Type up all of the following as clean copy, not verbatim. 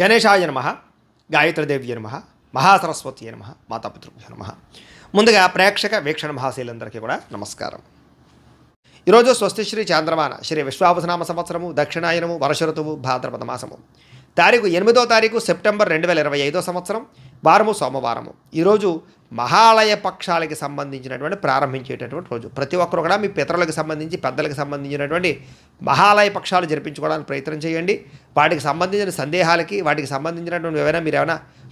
గణేశాయ నమః, గాయత్రీదేవ్య నమః, మహాసరస్వతి నమః, మాతాపితృభ్యో నమః. ముందుగా ప్రేక్షక వీక్షణ మహాశీలందరికీ కూడా నమస్కారం. ఈరోజు స్వస్తి శ్రీ చాంద్రమాన శ్రీ విశ్వావసనామ సంవత్సరము దక్షిణాయనము వర్ష ఋతువు భాద్రపద మాసము తారీఖు 8వ తారీఖు సెప్టెంబర్ 2025 సంవత్సరం వారము సోమవారము. ఈరోజు మహాలయ పక్షాలకి సంబంధించినటువంటి ప్రారంభించేటటువంటి రోజు. ప్రతి ఒక్కరు కూడా మీ పితరులకు సంబంధించి పెద్దలకు సంబంధించినటువంటి మహాలయ పక్షాలు జరిపించుకోవడానికి ప్రయత్నం చేయండి. వాటికి సంబంధించిన సందేహాలకి వాటికి సంబంధించినటువంటి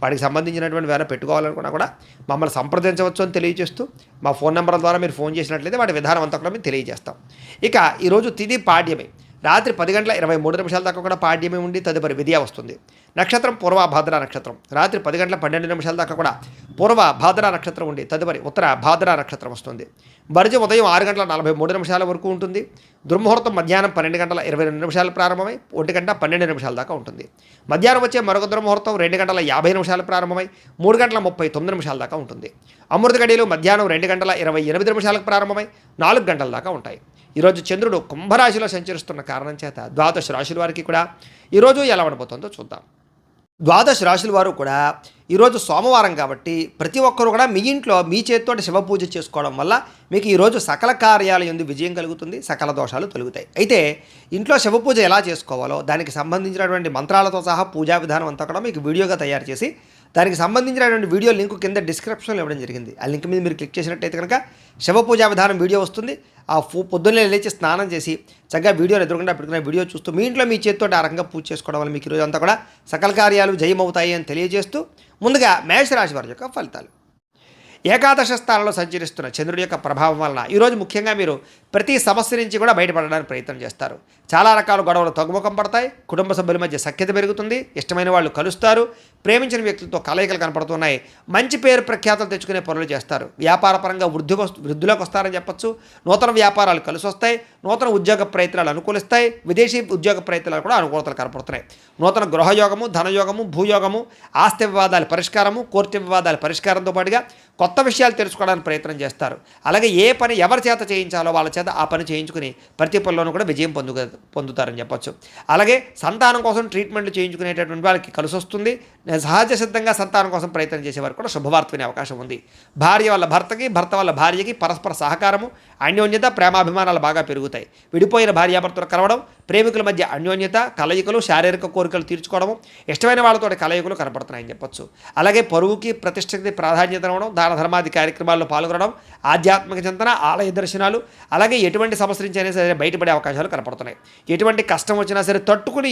వాటికి సంబంధించినటువంటి ఏమైనా పెట్టుకోవాలనుకున్నా కూడా మమ్మల్ని సంప్రదించవచ్చు అని తెలియజేస్తూ మా ఫోన్ నెంబర్ల ద్వారా మీరు ఫోన్ చేసినట్లయితే వాటి విధానం అంతా కూడా మేము తెలియజేస్తాం. ఇక ఈరోజు తిథి పాడ్యమే. రాత్రి 10:23 దాకా కూడా పాడ్యమే ఉండి తదుపరి విద్య వస్తుంది. నక్షత్రం పూర్వభాద్ర నక్షత్రం. రాత్రి 10:12 దాకా కూడా పూర్వభాద్ర నక్షత్రం ఉండి తదుపరి ఉత్తర భాద్ర నక్షత్రం వస్తుంది. వర్జం ఉదయం 6:43 వరకు ఉంటుంది. దుర్ముహూర్తం మధ్యాహ్నం 12:22 ప్రారంభమై 1:12 దాకా ఉంటుంది. మధ్యాహ్నం వచ్చే మరొక దుర్ముహూర్తం 2:50 ప్రారంభమై 3:39 దాకా ఉంటుంది. అమృత గడియలు మధ్యాహ్నం 2:28 ప్రారంభమై 4 గంటల దాకా ఉంటాయి. ఈరోజు చంద్రుడు కుంభరాశిలో సంచరిస్తున్న కారణం చేత ద్వాదశ రాశుల వారికి కూడా ఈరోజు ఎలా ఉండబోతుందో చూద్దాం. ద్వాదశ రాశుల వారు కూడా ఈరోజు సోమవారం కాబట్టి ప్రతి ఒక్కరు కూడా మీ ఇంట్లో మీ చేతితోటి శివ పూజ చేసుకోవడం వల్ల మీకు ఈరోజు సకల కార్యాల యందు విజయం కలుగుతుంది, సకల దోషాలు తొలగుతాయి. అయితే ఇంట్లో శివ పూజ ఎలా చేసుకోవాలో దానికి సంబంధించినటువంటి మంత్రాలతో సహా పూజా విధానం అంతా కూడా మీకు వీడియోగా తయారు చేసి దానికి సంబంధించినటువంటి వీడియో లింక్ కింద డిస్క్రిప్షన్లో ఇవ్వడం జరిగింది. ఆ లింక్ మీద మీరు క్లిక్ చేసినట్టయితే కనుక శివ పూజా విధానం వీడియో వస్తుంది. ఆ పొద్దున్నే లేచి స్నానం చేసి చక్కగా వీడియోని ఎదురుకుండా పెట్టుకునే వీడియో చూస్తూ మీ ఇంట్లో మీ చేతితో ఆ రకంగా పూజ చేసుకోవడం వల్ల మీకు ఈరోజు అంతా కూడా సకల కార్యాలు జయమవుతాయి అని తెలియజేస్తూ ముందుగా మేషరాశి వారి యొక్క ఫలితాలు. ఏకాదశ స్థానంలో సంచరిస్తున్న చంద్రుడి యొక్క ప్రభావం వలన ఈరోజు ముఖ్యంగా మీరు ప్రతి సమస్య నుంచి కూడా బయటపడడానికి ప్రయత్నం చేస్తారు. చాలా రకాల గొడవలు తగ్గుముఖం పడతాయి. కుటుంబ సభ్యుల మధ్య సఖ్యత పెరుగుతుంది. ఇష్టమైన వాళ్ళు కలుస్తారు. ప్రేమించిన వ్యక్తులతో కలయికలు కనపడుతున్నాయి. మంచి పేరు ప్రఖ్యాతలు తెచ్చుకునే పనులు చేస్తారు. వ్యాపారపరంగా వృద్ధిలోకి వస్తారని చెప్పొచ్చు. నూతన వ్యాపారాలు కలిసి వస్తాయి. నూతన ఉద్యోగ ప్రయత్నాలు అనుకూలిస్తాయి. విదేశీ ఉద్యోగ ప్రయత్నాలు కూడా అనుకూలతలు కనపడుతున్నాయి. నూతన గృహయోగము, ధనయోగము, భూయోగము, ఆస్తి వివాదాల పరిష్కారము, కోర్టు వివాదాల పరిష్కారంతో పాటుగా కొత్త విషయాలు తెలుసుకోవడానికి ప్రయత్నం చేస్తారు. అలాగే ఏ పని ఎవరి చేత చేయించాలో వాళ్ళ చేత ఆ పని చేయించుకుని ప్రతి పనిలోనూ కూడా విజయం పొందుతారని చెప్పొచ్చు. అలాగే సంతానం కోసం ట్రీట్మెంట్లు చేయించుకునేటటువంటి వాళ్ళకి కలిసి వస్తుంది. సహజ సిద్ధంగా సంతానం కోసం ప్రయత్నం చేసేవారు కూడా శుభవార్త వినే అవకాశం ఉంది. భార్య వల్ల భర్తకి, భర్త వల్ల భార్యకి పరస్పర సహకారము, అన్యోన్యత, ప్రేమాభిమానాలు బాగా పెరుగుతాయి. విడిపోయిన భార్యాభర్తలు కలవడం, ప్రేమికుల మధ్య అన్యోన్యత, కలయికలు, శారీరక కోరికలు తీర్చుకోవడము, ఇష్టమైన వాళ్ళతో కలయికలు కనపడుతున్నాయని చెప్పొచ్చు. అలాగే పరువుకి, ప్రతిష్టకి ప్రాధాన్యత ఇవ్వడం, దాన ధర్మాది కార్యక్రమాల్లో పాల్గొనడం, ఆధ్యాత్మిక చింతన, ఆలయ దర్శనాలు, అలాగే ఎటువంటి సమస్య నుంచి అయినా సరే బయటపడే అవకాశాలు కనపడుతున్నాయి. ఎటువంటి కష్టం వచ్చినా సరే తట్టుకుని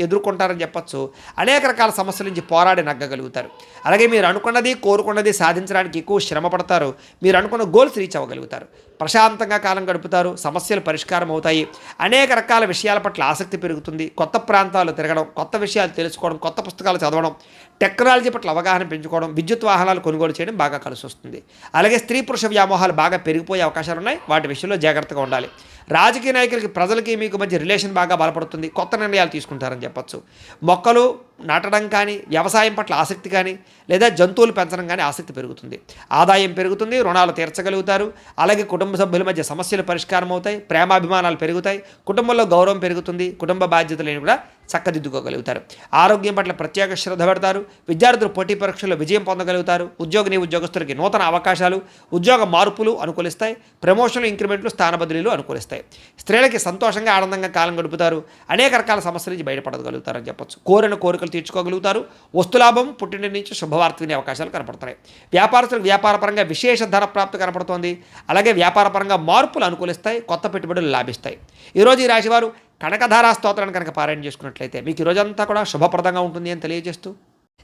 ఎదుర్కొంటారని చెప్పొచ్చు. అనేక రకాల సమస్యల నుంచి పోరాడి నగ్గగలుగుతారు. అలాగే మీరు అనుకున్నది, కోరుకున్నది సాధించడానికి ఎక్కువ శ్రమ పడతారు. మీరు అనుకున్న గోల్స్ రీచ్ అవ్వగలుగుతారు. ప్రశాంతంగా కాలం గడుపుతారు. సమస్యలు పరిష్కారం అవుతాయి. అనేక రకాల విషయాల పట్ల ఆసక్తి పెరుగుతుంది. కొత్త ప్రాంతాలు తిరగడం, కొత్త విషయాలు తెలుసుకోవడం, కొత్త పుస్తకాలు చదవడం, టెక్నాలజీ పట్ల అవగాహన పెంచుకోవడం, విద్యుత్ వాహనాలు కొనుగోలు చేయడం బాగా కలిసి వస్తుంది. అలాగే స్త్రీ పురుష వ్యామోహాలు బాగా పెరిగిపోయే అవకాశాలు ఉన్నాయి. వాటి విషయంలో జాగ్రత్తగా ఉండాలి. రాజకీయ నాయకులకి, ప్రజలకి మీకు మధ్య రిలేషన్ బాగా బలపడుతుంది. కొత్త నిర్ణయాలు తీసుకుంటారని చెప్పొచ్చు. మొక్కలు నాటడం కానీ, వ్యవసాయం పట్ల ఆసక్తి కానీ, లేదా జంతువులు పెంచడం కానీ ఆసక్తి పెరుగుతుంది. ఆదాయం పెరుగుతుంది. రుణాలు తీర్చగలుగుతారు. అలాగే కుటుంబ సభ్యుల మధ్య సమస్యలు పరిష్కారం అవుతాయి. ప్రేమాభిమానాలు పెరుగుతాయి. కుటుంబంలో గౌరవం పెరుగుతుంది. కుటుంబ బాధ్యతలను కూడా చక్కదిద్దుకోగలుగుతారు. ఆరోగ్యం పట్ల ప్రత్యేక శ్రద్ధ పెడతారు. విద్యార్థులు పోటీ పరీక్షల్లో విజయం పొందగలుగుతారు. ఉద్యోగస్తులకి నూతన అవకాశాలు, ఉద్యోగ మార్పులు అనుకూలిస్తాయి. ప్రమోషన్లు, ఇంక్రిమెంట్లు, స్థాన బదిలీలు అనుకూలిస్తాయి. స్త్రీలకి సంతోషంగా ఆనందంగా కాలం గడుపుతారు. అనేక రకాల సమస్యల నుంచి బయటపడగలుగుతారని చెప్పొచ్చు. కోరిన కోరికలు తీర్చుకోగలుగుతారు. వస్తులాభం, పుట్టిన నుంచి శుభవార్త వినే అవకాశాలు కనపడుతున్నాయి. వ్యాపారస్తులకు వ్యాపారపరంగా విశేష ధన ప్రాప్తి కనపడుతోంది. అలాగే వ్యాపారపరంగా మార్పులు అనుకూలిస్తాయి. కొత్త పెట్టుబడులు లాభిస్తాయి. ఈరోజు ఈ రాశివారు కనకధారా స్తోత్రాన్ని కనుక పారాయణ చేసుకున్నట్లయితే మీకు ఈరోజంతా కూడా శుభప్రదంగా ఉంటుంది అని తెలియజేస్తూ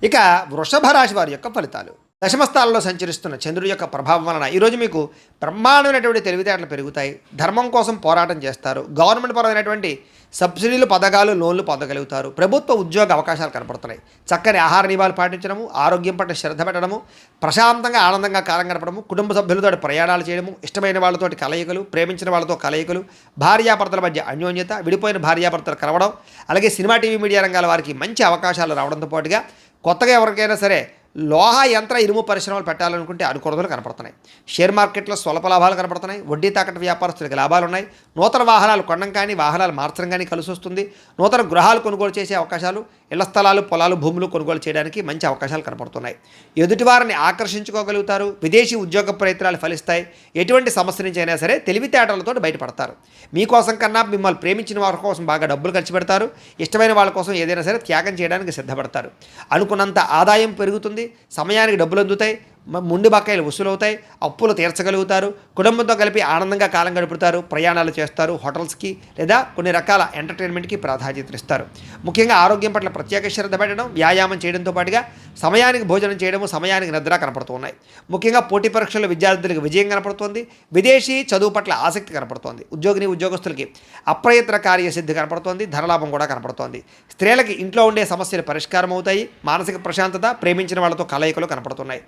ఇక వృషభ రాశి వారి యొక్క ఫలితాలు. దశమస్థానంలో సంచరిస్తున్న చంద్రుడి యొక్క ప్రభావం వలన ఈరోజు మీకు బ్రహ్మాండమైనటువంటి తెలివితేటలు పెరుగుతాయి. ధర్మం కోసం పోరాటం చేస్తారు. గవర్నమెంట్ పరమైనటువంటి సబ్సిడీలు, పథకాలు, లోన్లు పొందగలుగుతారు. ప్రభుత్వ ఉద్యోగ అవకాశాలు కనపడుతున్నాయి. చక్కని ఆహార నియమాలు పాటించడము, ఆరోగ్యం పట్ల శ్రద్ధ పెట్టడము, ప్రశాంతంగా ఆనందంగా కాలం గడపడము, కుటుంబ సభ్యులతో ప్రయాణాలు చేయడము, ఇష్టమైన వాళ్ళతోటి కలయికలు, ప్రేమించిన వాళ్ళతో కలయికలు, భార్యాభర్తల మధ్య అన్యోన్యత, విడిపోయిన భార్యాభర్తలు కలవడం, అలాగే సినిమా, టీవీ, మీడియా రంగాల వారికి మంచి అవకాశాలు రావడంతో పాటుగా కొత్తగా ఎవరికైనా సరే లోహ యంత్ర ఇనుము పరిశ్రమలు పెట్టాలనుకుంటే అనుకూలతలు కనపడుతున్నాయి. షేర్ మార్కెట్లో స్వల్ప లాభాలు కనపడుతున్నాయి. వడ్డీ తాకట్టు వ్యాపారస్తులకు లాభాలు ఉన్నాయి. నూతన వాహనాలు కొనడం కానీ వాహనాలు మార్చడం కానీ కలిసి వస్తుంది. నూతన గృహాలు కొనుగోలు చేసే అవకాశాలు, ఇళ్ల స్థలాలు, పొలాలు, భూములు కొనుగోలు చేయడానికి మంచి అవకాశాలు కనపడుతున్నాయి. ఎదుటివారిని ఆకర్షించుకోగలుగుతారు. విదేశీ ఉద్యోగ ప్రయత్నాలు ఫలిస్తాయి. ఎటువంటి సమస్య నుంచి అయినా సరే తెలివితేటలతో బయటపడతారు. మీకోసం కన్నా మిమ్మల్ని ప్రేమించిన వారి కోసం బాగా డబ్బులు ఖర్చు పెడతారు. ఇష్టమైన వాళ్ళ కోసం ఏదైనా సరే త్యాగం చేయడానికి సిద్ధపడతారు. అనుకున్నంత ఆదాయం పెరుగుతుంది. సమయానికి డబ్బులు అందుతాయి. ముండి బకాయిలు వసూలవుతాయి. అప్పులు తీర్చగలుగుతారు. కుటుంబంతో కలిపి ఆనందంగా కాలం గడుపుతారు. ప్రయాణాలు చేస్తారు. హోటల్స్కి లేదా కొన్ని రకాల ఎంటర్టైన్మెంట్కి ప్రాధాన్యత ఇస్తారు. ముఖ్యంగా ఆరోగ్యం పట్ల ప్రత్యేక శ్రద్ధ పెట్టడం, వ్యాయామం చేయడంతో పాటుగా సమయానికి భోజనం చేయడము, సమయానికి నిద్ర కనపడుతూ ఉన్నాయి. ముఖ్యంగా పోటీ పరీక్షల్లో విద్యార్థులకు విజయం కనపడుతోంది. విదేశీ చదువు పట్ల ఆసక్తి కనపడుతోంది. ఉద్యోగస్తులకి అప్రయత్న కార్యసిద్ధి కనపడుతోంది. ధనలాభం కూడా కనపడుతోంది. స్త్రీలకి ఇంట్లో ఉండే సమస్యలు పరిష్కారం అవుతాయి. మానసిక ప్రశాంతత, ప్రేమించిన వాళ్ళతో కలయికలు కనపడుతున్నాయి.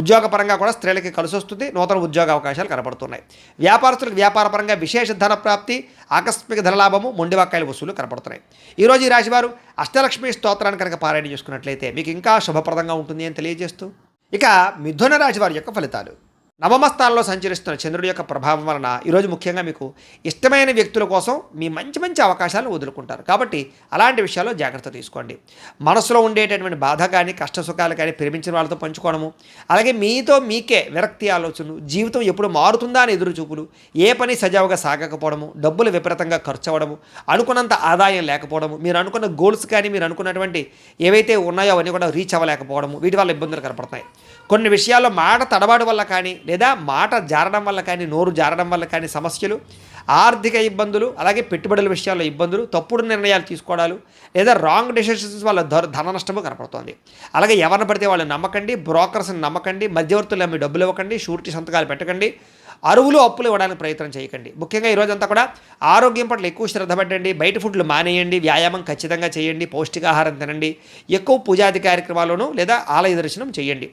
ఉద్యోగపరంగా కూడా స్త్రీలకి కలిసి వస్తుంది. నూతన ఉద్యోగ అవకాశాలు కనపడుతున్నాయి. వ్యాపారస్తులకు వ్యాపారపరంగా విశేష ధన ప్రాప్తి, ఆకస్మిక ధనలాభము, మొండివాకాయల వసూలు కనపడుతున్నాయి. ఈరోజు ఈ రాశివారు అష్టలక్ష్మి స్తోత్రాన్ని కనుక పారాయణ చేసుకున్నట్లయితే మీకు ఇంకా శుభప్రదంగా ఉంటుంది అని తెలియజేస్తూ, ఇక మిథున రాశి వారి యొక్క ఫలితాలు. నవమ స్థానంలో సంచరిస్తున్న చంద్రుడి యొక్క ప్రభావం వలన ఈరోజు ముఖ్యంగా మీకు ఇష్టమైన వ్యక్తుల కోసం మీ మంచి మంచి అవకాశాలను వదులుకుంటారు. కాబట్టి అలాంటి విషయాల్లో జాగ్రత్త తీసుకోండి. మనసులో ఉండేటటువంటి బాధ కానీ, కష్ట సుఖాలు కానీ ప్రేమించిన వాళ్ళతో పంచుకోవడము, అలాగే మీతో మీకే విరక్తి ఆలోచనలు, జీవితం ఎప్పుడు మారుతుందా అని ఎదురు చూపులు, ఏ పని సజావుగా సాగకపోవడము, డబ్బులు విపరీతంగా ఖర్చు అవ్వడము, అనుకున్నంత ఆదాయం లేకపోవడము, మీరు అనుకున్న గోల్స్ కానీ మీరు అనుకున్నటువంటి ఏవైతే ఉన్నాయో అవన్నీ కూడా రీచ్ అవ్వలేకపోవడము, వీటి వల్ల ఇబ్బందులు కనపడుతున్నాయి. కొన్ని విషయాల్లో మాట తడబాటు వల్ల కానీ, లేదా మాట జారడం వల్ల కానీ, నోరు జారడం వల్ల కానీ సమస్యలు, ఆర్థిక ఇబ్బందులు, అలాగే పెట్టుబడుల విషయాల్లో ఇబ్బందులు, తప్పుడు నిర్ణయాలు తీసుకోవడాలు, లేదా రాంగ్ డెసిషన్స్ వల్ల ధన నష్టము కనపడుతోంది. అలాగే ఎవరిని పడితే వాళ్ళని నమ్మకండి, బ్రోకర్స్ని నమ్మకండి, మధ్యవర్తులు మీ డబ్బులు ఇవ్వకండి, షూరిటీ సంతకాలు పెట్టకండి, అరువులు అప్పులు ఇవ్వడానికి ప్రయత్నం చేయకండి. ముఖ్యంగా ఈరోజంతా కూడా ఆరోగ్యం పట్ల ఎక్కువ శ్రద్ధ పెట్టండి. బయట ఫుడ్లు మానేయండి. వ్యాయామం ఖచ్చితంగా చేయండి. పౌష్టికాహారం తినండి. ఎక్కువ పూజాది కార్యక్రమాలను లేదా ఆలయ దర్శనం చేయండి.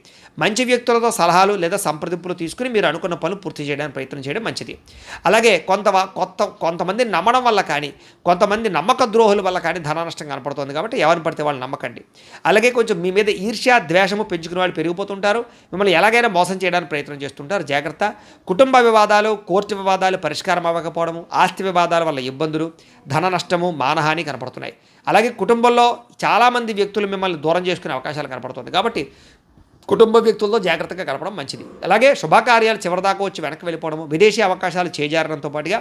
మంచి వ్యక్తులతో సలహాలు లేదా సంప్రదింపులు తీసుకుని మీరు అనుకున్న పనులు పూర్తి చేయడానికి ప్రయత్నం చేయడం మంచిది. అలాగే కొంతమంది నమ్మడం వల్ల కానీ, కొంతమంది నమ్మక ద్రోహుల వల్ల కానీ ధన నష్టం కనపడుతుంది. కాబట్టి ఎవరిని పడితే వాళ్ళు నమ్మకండి. అలాగే కొంచెం మీ మీద ఈర్ష్య, ద్వేషము పెంచుకునే వాళ్ళు పెరిగిపోతుంటారు. మిమ్మల్ని ఎలాగైనా మోసం చేయడానికి ప్రయత్నం చేస్తుంటారు. జాగ్రత్త. కుటుంబ వివాదాలు, కోర్టు వివాదాలు పరిష్కారం అవ్వకపోవడము, ఆస్తి వివాదాల వల్ల ఇబ్బందులు, ధన నష్టము, మానహాని కనపడుతున్నాయి. అలాగే కుటుంబంలో చాలామంది వ్యక్తులు మిమ్మల్ని దూరం చేసుకునే అవకాశాలు కనపడుతుంది. కాబట్టి కుటుంబ వ్యక్తులతో జాగ్రత్తగా గడపడం మంచిది. అలాగే శుభకార్యాలు చివరిదాకా వచ్చి వెనక్కి వెళ్ళిపోవడము, విదేశీ అవకాశాలు చేజారడంతో పాటుగా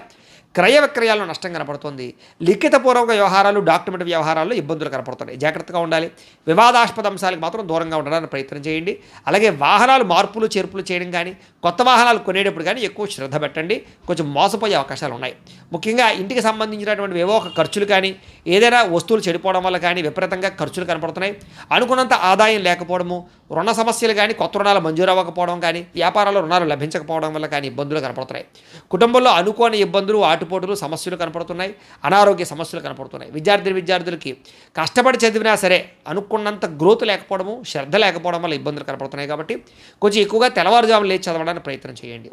క్రయ విక్రయాల్లో నష్టం కనపడుతుంది. లిఖితపూర్వక వ్యవహారాలు, డాక్యుమెంట్ వ్యవహారాల్లో ఇబ్బందులు కనపడుతున్నాయి. జాగ్రత్తగా ఉండాలి. వివాదాస్పద అంశాలకు మాత్రం దూరంగా ఉండడానికి ప్రయత్నం చేయండి. అలాగే వాహనాలు మార్పులు చేర్పులు చేయడం కానీ, కొత్త వాహనాలు కొనేటప్పుడు కానీ ఎక్కువ శ్రద్ధ పెట్టండి. కొంచెం మోసపోయే అవకాశాలు ఉన్నాయి. ముఖ్యంగా ఇంటికి సంబంధించినటువంటి ఏవో ఒక ఖర్చులు కానీ, ఏదైనా వస్తువులు చెడిపోవడం వల్ల కానీ విపరీతంగా ఖర్చులు కనపడుతున్నాయి. అనుకున్నంత ఆదాయం లేకపోవడము, రుణ సమస్యలు కానీ, కొత్త రుణాలు మంజూరు అవ్వకపోవడం కానీ, వ్యాపారాల్లో రుణాలు లభించకపోవడం వల్ల కానీ ఇబ్బందులు కనపడుతున్నాయి. కుటుంబంలో అనుకోని ఇబ్బందులు, ఆటుపోటులు, సమస్యలు కనపడుతున్నాయి. అనారోగ్య సమస్యలు కనపడుతున్నాయి. విద్యార్థులకి కష్టపడి చదివినా సరే అనుకున్నంత గ్రోత్ లేకపోవడము, శ్రద్ధ లేకపోవడం వల్ల ఇబ్బందులు కనపడుతున్నాయి. కాబట్టి కొంచెం ఎక్కువగా తెల్లవారుజామున లేచి చదవడానికి ప్రయత్నం చేయండి.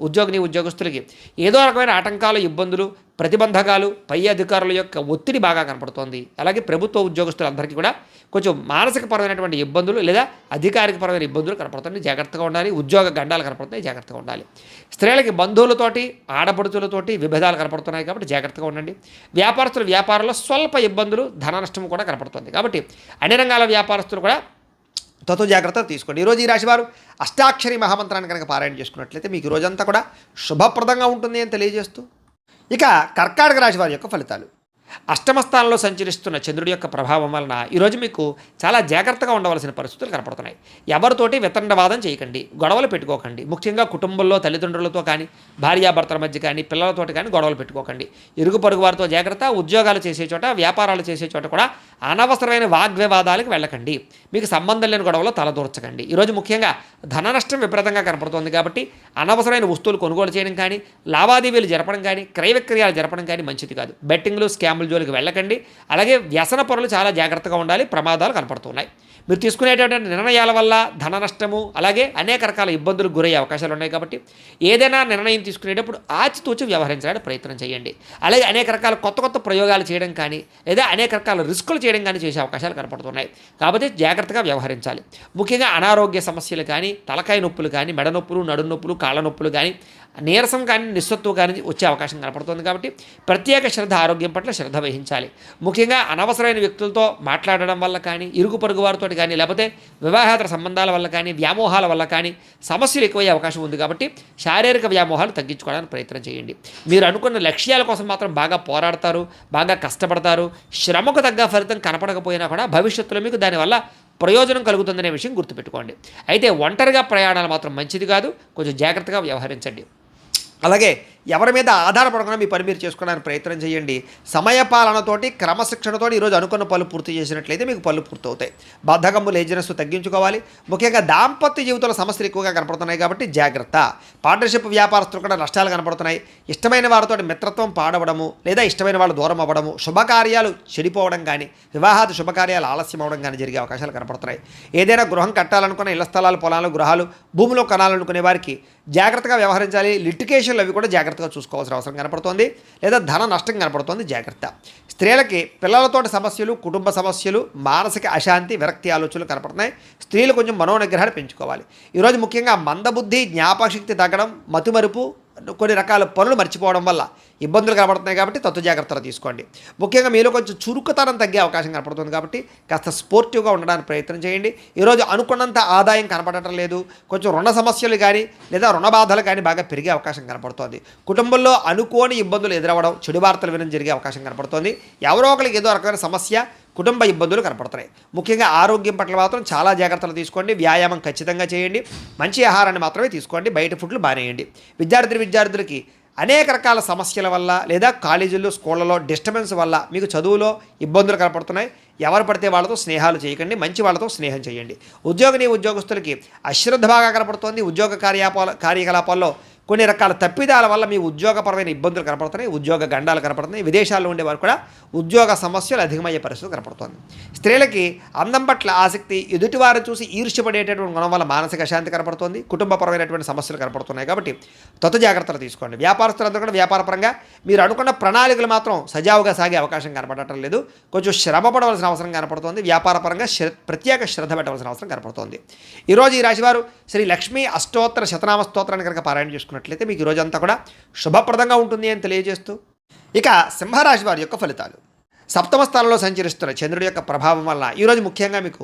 ఉద్యోగస్తులకి ఏదో రకమైన ఆటంకాలు, ఇబ్బందులు, ప్రతిబంధకాలు, పై అధికారుల యొక్క ఒత్తిడి బాగా కనపడుతోంది. అలాగే ప్రభుత్వ ఉద్యోగస్తులందరికీ కూడా కొంచెం మానసికపరమైనటువంటి ఇబ్బందులు లేదా అధికారికపరమైన ఇబ్బందులు కనపడుతుంది. జాగ్రత్తగా ఉండాలి. ఉద్యోగ గండాలు కనపడుతున్నాయి. జాగ్రత్తగా ఉండాలి. స్త్రీలకి బంధువులతోటి, ఆడపడుచులతోటి విభేదాలు కనపడుతున్నాయి. కాబట్టి జాగ్రత్తగా ఉండండి. వ్యాపారంలో స్వల్ప ఇబ్బందులు, ధన నష్టం కూడా కనపడుతుంది. కాబట్టి అన్ని రంగాల వ్యాపారస్తులు కూడా జాగ్రత్త తీసుకోండి. ఈరోజు ఈ రాశివారు అష్టాక్షరి మహామంత్రాన్ని కనుక పారాయణ చేసుకున్నట్లయితే మీకు ఈ రోజంతా కూడా శుభప్రదంగా ఉంటుంది అని తెలియజేస్తూ, ఇక కర్కాటక రాశి వారి యొక్క ఫలితాలు. అష్టమ స్థానంలో సంచరిస్తున్న చంద్రుడి యొక్క ప్రభావం వలన ఈరోజు మీకు చాలా జాగ్రత్తగా ఉండవలసిన పరిస్థితులు కనపడుతున్నాయి. ఎవరితోటి వితండవాదం చేయకండి, గొడవలు పెట్టుకోకండి. ముఖ్యంగా కుటుంబంలో తల్లిదండ్రులతో కానీ, భార్యాభర్తల మధ్య కానీ, పిల్లలతోటి కానీ గొడవలు పెట్టుకోకండి. ఇరుగు పొరుగు వారితో జాగ్రత్త. ఉద్యోగాలు చేసే చోట, వ్యాపారాలు చేసే చోట కూడా అనవసరమైన వాగ్వివాదాలకు వెళ్ళకండి. మీకు సంబంధం లేని గొడవలో తలదూర్చకండి. ఈరోజు ముఖ్యంగా ధన నష్టం విపరీతంగా కనపడుతుంది. కాబట్టి అనవసరమైన వస్తువులు కొనుగోలు చేయడం కానీ, లావాదేవీలు జరపడం కానీ, క్రయ విక్రయాలు జరపడం కానీ మంచిది కాదు. బెట్టింగ్లు, స్కామ్ వ్యాయామాల జోలికి వెళ్ళకండి. అలాగే వ్యసన పరులు చాలా జాగ్రత్తగా ఉండాలి, ప్రమాదాలు కనపడుతున్నాయి. మీరు తీసుకునేటువంటి నిర్ణయాల వల్ల ధన నష్టము, అలాగే అనేక రకాల ఇబ్బందులకు గురయ్యే అవకాశాలు ఉన్నాయి. కాబట్టి ఏదైనా నిర్ణయం తీసుకునేటప్పుడు ఆచితూచి వ్యవహరించడానికి ప్రయత్నం చేయండి. అలాగే అనేక రకాల కొత్త ప్రయోగాలు చేయడం కానీ, లేదా అనేక రకాల రిస్కులు చేయడం కానీ చేసే అవకాశాలు కనపడుతున్నాయి. కాబట్టి జాగ్రత్తగా వ్యవహరించాలి. ముఖ్యంగా అనారోగ్య సమస్యలు కానీ, తలకాయ నొప్పులు కానీ, మెడ నొప్పులు, నడుము నొప్పులు, కాళ్ళ నొప్పులు కానీ, నీరసం కానీ, నిస్సత్తువు కానీ వచ్చే అవకాశం కనపడుతుంది. కాబట్టి ప్రత్యేక శ్రద్ధ, ఆరోగ్యం పట్ల శ్రద్ధ వహించాలి. ముఖ్యంగా అనవసరమైన వ్యక్తులతో మాట్లాడడం వల్ల కానీ, ఇరుగు పొరుగు వారితో కానీ, లేకపోతే వివాహేతర సంబంధాల వల్ల కానీ, వ్యామోహాల వల్ల కానీ సమస్యలు ఎక్కువయ్యే అవకాశం ఉంది. కాబట్టి శారీరక వ్యామోహాలు తగ్గించుకోవడానికి ప్రయత్నం చేయండి. మీరు అనుకున్న లక్ష్యాల కోసం మాత్రం బాగా పోరాడతారు, బాగా కష్టపడతారు. శ్రమకు తగ్గ ఫలితం కనపడకపోయినా కూడా భవిష్యత్తులో మీకు దానివల్ల ప్రయోజనం కలుగుతుందనే విషయం గుర్తుపెట్టుకోండి. అయితే ఒంటరిగా ప్రయాణాలు మాత్రం మంచిది కాదు, కొంచెం జాగ్రత్తగా వ్యవహరించండి. అలాగే ఎవరి మీద ఆధారపడకుండా మీ పని మీరు చేసుకోవడానికి ప్రయత్నం చేయండి. సమయపాలనతోటి, క్రమశిక్షణతోటి ఈరోజు అనుకున్న పనులు పూర్తి చేసినట్లయితే మీకు పనులు పూర్తవుతాయి. బద్ధకము, లేజినెస్ తగ్గించుకోవాలి. ముఖ్యంగా దాంపత్య జీవితంలో సమస్యలు ఎక్కువగా కనపడుతున్నాయి కాబట్టి జాగ్రత్త. పార్ట్నర్షిప్ వ్యాపారస్తులు కూడా నష్టాలు కనపడుతున్నాయి. ఇష్టమైన వారితో మిత్రత్వం పాడవడము, లేదా ఇష్టమైన వాళ్ళు దూరం అవ్వడము, శుభకార్యాలు చెడిపోవడం కానీ, వివాహాది శుభకార్యాలు ఆలస్యం అవ్వడం కానీ జరిగే అవకాశాలు కనపడుతున్నాయి. ఏదైనా గృహం కట్టాలనుకున్న, ఇళ్ల స్థలాలు, పొలాలు, గృహాలు, భూమిలో కొనాలనుకునే వారికి జాగ్రత్తగా వ్యవహరించాలి. లిటికేషన్లు అవి కూడా జాగ్రత్తగా చూసుకోవాల్సిన అవసరం కనపడుతోంది. లేదా ధన నష్టం కనపడుతోంది, జాగ్రత్త. స్త్రీలకి పిల్లలతోటి సమస్యలు, కుటుంబ సమస్యలు, మానసిక అశాంతి, విరక్తి ఆలోచనలు కనపడుతున్నాయి. స్త్రీలు కొంచెం మనోనిగ్రహాన్ని పెంచుకోవాలి. ఈరోజు ముఖ్యంగా మందబుద్ధి, జ్ఞాపకశక్తి తగ్గడం, మతిమరుపు, కొన్ని రకాల పనులు మర్చిపోవడం వల్ల ఇబ్బందులు కనబడుతున్నాయి. కాబట్టి తత్వ జాగ్రత్తలు తీసుకోండి. ముఖ్యంగా మీలో కొంచెం చురుకుతనం తగ్గే అవకాశం కనపడుతుంది. కాబట్టి కాస్త స్పోర్టివ్గా ఉండడానికి ప్రయత్నం చేయండి. ఈరోజు అనుకున్నంత ఆదాయం కనపడటం లేదు. కొంచెం రుణ సమస్యలు కానీ, లేదా రుణ బాధలు కానీ బాగా పెరిగే అవకాశం కనపడుతోంది. కుటుంబంలో అనుకోని ఇబ్బందులు ఎదురవ్వడం, చెడు వార్తలు వినడం జరిగే అవకాశం కనపడుతోంది. ఎవరో ఒకరికి ఏదో రకమైన సమస్య, కుటుంబ ఇబ్బందులు కనపడుతున్నాయి. ముఖ్యంగా ఆరోగ్యం పట్ల మాత్రం చాలా జాగ్రత్తలు తీసుకోండి. వ్యాయామం ఖచ్చితంగా చేయండి. మంచి ఆహారాన్ని మాత్రమే తీసుకోండి. బయట ఫుడ్లు బానేయండి. విద్యార్థులకి అనేక రకాల సమస్యల వల్ల, లేదా కాలేజీల్లో, స్కూళ్ళలో డిస్టర్బెన్స్ వల్ల మీకు చదువులో ఇబ్బందులు కనపడుతున్నాయి. ఎవరు పడితే వాళ్ళతో స్నేహాలు చేయకండి, మంచి వాళ్ళతో స్నేహం చేయండి. ఉద్యోగస్తులకి అశ్రద్ధ బాగా కనపడుతోంది. ఉద్యోగ కార్యకలాపాల్లో కొన్ని రకాల తప్పిదాల వల్ల మీ ఉద్యోగపరమైన ఇబ్బందులు కనపడుతున్నాయి. ఉద్యోగ గండాలు కనపడుతున్నాయి. విదేశాల్లో ఉండేవారు కూడా ఉద్యోగ సమస్యలు అధికమయ్యే పరిస్థితి కనపడుతుంది. స్త్రీలకి అందం పట్ల ఆసక్తి, ఎదుటివారు చూసి ఈర్ష్యపడేటటువంటి గుణం వల్ల మానసిక అశాంతి కనపడుతుంది. కుటుంబపరమైనటువంటి సమస్యలు కనపడుతున్నాయి. కాబట్టి జాగ్రత్తలు తీసుకోండి. వ్యాపారస్తులందరూ కూడా వ్యాపారపరంగా మీరు అనుకున్న ప్రణాళికలు మాత్రం సజావుగా సాగే అవకాశం కనపడటం లేదు. కొంచెం శ్రమ పడవలసిన అవసరం కనపడుతుంది. వ్యాపారపరంగా ప్రత్యేక శ్రద్ధ పెట్టవలసిన అవసరం కనపడుతుంది. ఈరోజు ఈ రాశివారు శ్రీ లక్ష్మీ అష్టోత్తర శతనామ స్తోత్రాన్ని కనుక పారాయణ చేసుకున్నట్లయితే మీకు ఈరోజంతా కూడా శుభప్రదంగా ఉంటుంది అని తెలియజేస్తూ, ఇక సింహరాశి వారి యొక్క ఫలితాలు. సప్తమ స్థానంలో సంచరిస్తున్న చంద్రుడి యొక్క ప్రభావం వల్ల ఈరోజు ముఖ్యంగా మీకు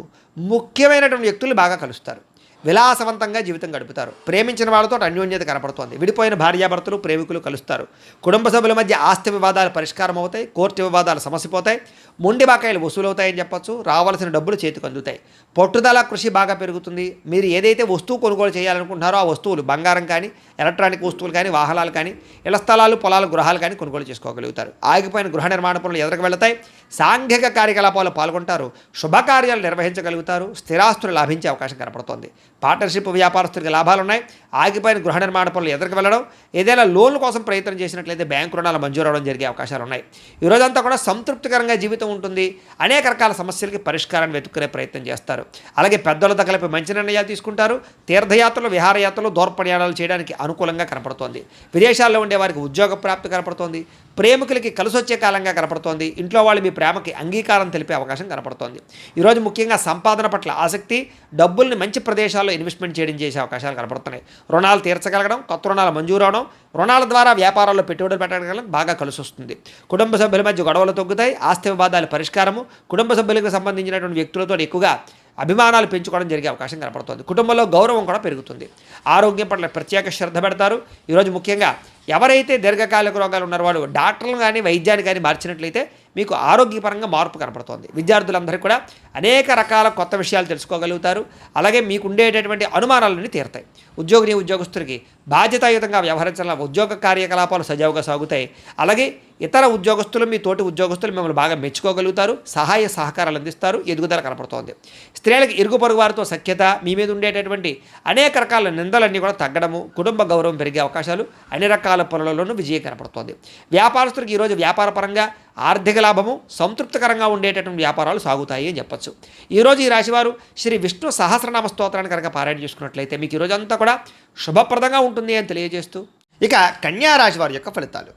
ముఖ్యమైనటువంటి వ్యక్తులు బాగా కలుస్తారు. విలాసవంతంగా జీవితం గడుపుతారు. ప్రేమించిన వాళ్ళతో అన్యోన్యత కనపడుతోంది. విడిపోయిన భార్యాభర్తలు, ప్రేమికులు కలుస్తారు. కుటుంబ సభ్యుల మధ్య ఆస్తి వివాదాలు పరిష్కారం అవుతాయి. కోర్టు వివాదాలు సమసిపోతాయి. మొండి బాకాయలు వసూలవుతాయని చెప్పొచ్చు. రావాల్సిన డబ్బులు చేతికి అందుతాయి. పట్టుదల, కృషి బాగా పెరుగుతుంది. మీరు ఏదైతే వస్తువు కొనుగోలు చేయాలనుకుంటున్నారో ఆ వస్తువులు, బంగారం కానీ, ఎలక్ట్రానిక్ వస్తువులు కానీ, వాహనాలు కానీ, ఇళ్ల స్థలాలు, పొలాలు, గృహాలు కానీ కొనుగోలు చేసుకోగలుగుతారు. ఆగిపోయిన గృహ నిర్మాణ పనులు ఎదురుకు వెళతాయి. సాంఘిక కార్యకలాపాలు పాల్గొంటారు. శుభకార్యాలు నిర్వహించగలుగుతారు. స్థిరాస్తులు లాభించే అవకాశం కనపడుతోంది. పార్ట్నర్షిప్ వ్యాపారస్తులకు లాభాలు ఉన్నాయి. ఆగిపోయిన గృహ నిర్మాణ పనులు ఎదురుకు వెళ్ళడం, ఏదైనా లోన్ల కోసం ప్రయత్నం చేసినట్లయితే బ్యాంకు రుణాలు మంజూరు అవడం జరిగే అవకాశాలు ఉన్నాయి. ఈరోజంతా కూడా సంతృప్తికరంగా జీవితం ఉంటుంది. అనేక రకాల సమస్యలకి పరిష్కారాన్ని వెతుక్కునే ప్రయత్నం చేస్తారు. అలాగే పెద్దలతో కలిపి మంచి నిర్ణయాలు తీసుకుంటారు. తీర్థయాత్రలు, విహారయాత్రలు, దూర ప్రయాణాలు చేయడానికి అనుకూలంగా కనపడుతోంది. విదేశాల్లో ఉండే వారికి ఉద్యోగ ప్రాప్తి కనపడుతోంది. ప్రేమికులకి కలిసొచ్చే కాలంగా కనపడుతోంది. ఇంట్లో వాళ్ళు మీ ప్రేమకి అంగీకారం తెలిపే అవకాశం కనపడుతోంది. ఈరోజు ముఖ్యంగా సంపాదన పట్ల ఆసక్తి, డబ్బుల్ని మంచి ప్రదేశాల్లో ఇన్వెస్ట్మెంట్ చేయడం చేసే అవకాశాలు కనపడుతున్నాయి. రుణాలు తీర్చగలగడం, కొత్త రుణాలు మంజూరు అవడం, రుణాల ద్వారా వ్యాపారాల్లో పెట్టుబడులు పెట్టడం బాగా కలిసి వస్తుంది. కుటుంబ సభ్యుల మధ్య గొడవలు తగ్గుతాయి. ఆస్తి వివాదాల పరిష్కారము, కుటుంబ సభ్యులకు సంబంధించినటువంటి వ్యక్తులతో ఎక్కువగా అభిమానాలు పెంచుకోవడం జరిగే అవకాశం కనపడుతుంది. కుటుంబంలో గౌరవం కూడా పెరుగుతుంది. ఆరోగ్యం పట్ల ప్రత్యేక శ్రద్ధ పెడతారు. ఈరోజు ముఖ్యంగా ఎవరైతే దీర్ఘకాలిక రోగాలు ఉన్నారో వాళ్ళు డాక్టర్లు కానీ, వైద్యాన్ని కానీ మార్చినట్లయితే మీకు ఆరోగ్యపరంగా మార్పు కనపడుతుంది. విద్యార్థులందరికీ కూడా అనేక రకాల కొత్త విషయాలు తెలుసుకోగలుగుతారు. అలాగే మీకు ఉండేటటువంటి అనుమానాలన్నీ తీరుతాయి. ఉద్యోగస్తులకి బాధ్యతాయుతంగా వ్యవహరించాల ఉద్యోగ కార్యకలాపాలు సజావుగా సాగుతాయి. అలాగే ఇతర ఉద్యోగస్తులు, మీ తోటి ఉద్యోగస్తులు మిమ్మల్ని బాగా మెచ్చుకోగలుగుతారు. సహాయ సహకారాలు అందిస్తారు. ఎదుగుదల కనపడుతోంది. స్త్రీలకు ఇరుగు పొరుగు వారితో సఖ్యత, మీ మీద ఉండేటటువంటి అనేక రకాల నిందలన్నీ కూడా తగ్గడము, కుటుంబ గౌరవం పెరిగే అవకాశాలు, అన్ని రకాల పనులలోనూ విజయం కనపడుతోంది. వ్యాపారస్తులకు ఈరోజు వ్యాపారపరంగా ఆర్థిక లాభము, సంతృప్తికరంగా ఉండేటటువంటి వ్యాపారాలు సాగుతాయి అని చెప్పొచ్చు. ఈరోజు ఈ రాశివారు శ్రీ విష్ణు సహస్రనామ స్తోత్రాన్ని కనుక పారాయణ చేసుకున్నట్లయితే మీకు ఈరోజు అంతా కూడా శుభప్రదంగా ఉంటుంది అని తెలియజేస్తూ ఇక కన్యా రాశి వారి యొక్క ఫలితాలు.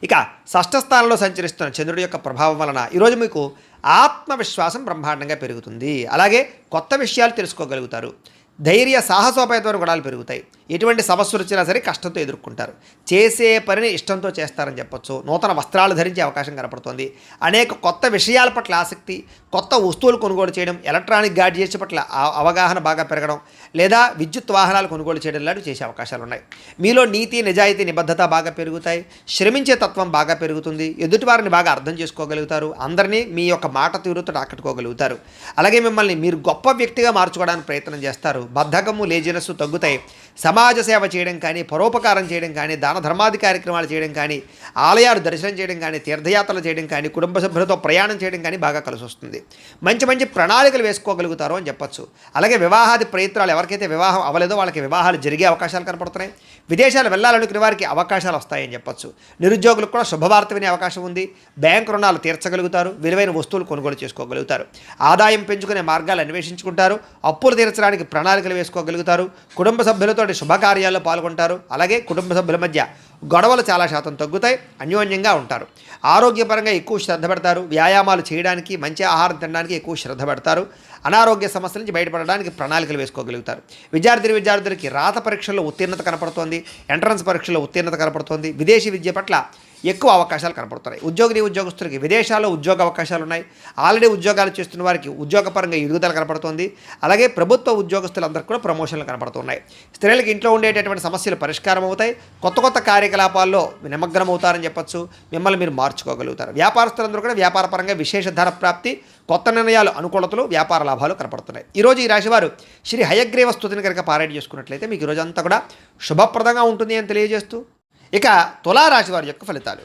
ఇక షష్ఠ స్థానంలో సంచరిస్తున్న చంద్రుడి యొక్క ప్రభావం వలన ఈరోజు మీకు ఆత్మవిశ్వాసం బ్రహ్మాండంగా పెరుగుతుంది. అలాగే కొత్త విషయాలు తెలుసుకోగలుగుతారు. ధైర్య సాహసోపేతమైన గుణాలు పెరుగుతాయి. ఎటువంటి సమస్యలు వచ్చినా సరే కష్టంతో ఎదుర్కొంటారు. చేసే పనిని ఇష్టంతో చేస్తారని చెప్పొచ్చు. నూతన వస్త్రాలు ధరించే అవకాశం కనపడుతుంది. అనేక కొత్త విషయాల పట్ల ఆసక్తి, కొత్త వస్తువులు కొనుగోలు చేయడం, ఎలక్ట్రానిక్ గాడ్జెట్స్ పట్ల అవగాహన బాగా పెరగడం, లేదా విద్యుత్ వాహనాలు కొనుగోలు చేయడం లాంటివి చేసే అవకాశాలు ఉన్నాయి. మీలో నీతి, నిజాయితీ, నిబద్ధత బాగా పెరుగుతాయి. శ్రమించే తత్వం బాగా పెరుగుతుంది. ఎదుటివారిని బాగా అర్థం చేసుకోగలుగుతారు. అందరినీ మీ యొక్క మాట తీరుతో ఆకట్టుకోగలుగుతారు. అలాగే మిమ్మల్ని మీరు గొప్ప వ్యక్తిగా మార్చుకోవడానికి ప్రయత్నం చేస్తారు. బద్ధకము, లేజినెస్ తగ్గుతాయి. సమాజ సేవ చేయడం కానీ, పరోపకారం చేయడం కానీ, దాన ధర్మాది కార్యక్రమాలు చేయడం కానీ, ఆలయాలు దర్శనం చేయడం కానీ, తీర్థయాత్రలు చేయడం కానీ, కుటుంబ సభ్యులతో ప్రయాణం చేయడం కానీ బాగా కలిసి వస్తుంది. మంచి మంచి ప్రణాళికలు వేసుకోగలుగుతారు అని చెప్పొచ్చు. అలాగే వివాహాది ప్రయత్నాలు, ఎవరికైతే వివాహం అవ్వలేదో వాళ్ళకి వివాహాలు జరిగే అవకాశాలు కనపడుతున్నాయి. విదేశాలు వెళ్ళాలనుకునే వారికి అవకాశాలు వస్తాయని చెప్పొచ్చు. నిరుద్యోగులకు కూడా శుభవార్త వినే అవకాశం ఉంది. బ్యాంకు రుణాలు తీర్చగలుగుతారు. విలువైన వస్తువులు కొనుగోలు చేసుకోగలుగుతారు. ఆదాయం పెంచుకునే మార్గాలు అన్వేషించుకుంటారు. అప్పులు తీర్చడానికి ప్రణాళికలు వేసుకోగలుగుతారు. కుటుంబ సభ్యులతో శుభకార్యాల్లో పాల్గొంటారు. అలాగే కుటుంబ సభ్యుల మధ్య గొడవలు చాలా శాతం తగ్గుతాయి. అన్యోన్యంగా ఉంటారు. ఆరోగ్యపరంగా ఎక్కువ శ్రద్ధ పెడతారు. వ్యాయామాలు చేయడానికి, మంచి ఆహారం తినడానికి ఎక్కువ శ్రద్ధ పెడతారు. అనారోగ్య సమస్యల నుంచి బయటపడడానికి ప్రణాళికలు వేసుకోగలుగుతారు. విద్యార్థులకి రాత పరీక్షల్లో ఉత్తీర్ణత కనపడుతోంది. ఎంట్రన్స్ పరీక్షల్లో ఉత్తీర్ణత కనపడుతోంది. విదేశీ విద్య పట్ల ఎక్కువ అవకాశాలు కనపడుతున్నాయి. ఉద్యోగస్తులకి విదేశాల్లో ఉద్యోగ అవకాశాలు ఉన్నాయి. ఆల్రెడీ ఉద్యోగాలు చేస్తున్న వారికి ఉద్యోగపరంగా ఎదుగుదల కనపడుతోంది. అలాగే ప్రభుత్వ ఉద్యోగస్తులందరికీ కూడా ప్రమోషన్లు కనపడుతున్నాయి. స్త్రీలకు ఇంట్లో ఉండేటటువంటి సమస్యలు పరిష్కారం అవుతాయి. కొత్త కార్యకలాపాల్లో నిమగ్నమవుతారని చెప్పొచ్చు. మిమ్మల్ని మీరు మార్చుకోగలుగుతారు. వ్యాపారస్తులందరూ కూడా వ్యాపారపరంగా విశేష ధన ప్రాప్తి, కొత్త నిర్ణయాలు, అనుకూలతలు, వ్యాపార లాభాలు కనపడుతున్నాయి. ఈరోజు ఈ రాశివారు శ్రీ హయగ్రీవ స్తుతిని కనుక పారాయణ చేసుకున్నట్లయితే మీకు ఈరోజు అంతా కూడా శుభప్రదంగా ఉంటుంది అని తెలియజేస్తూ ఇక తులారాశి వారి యొక్క ఫలితాలు.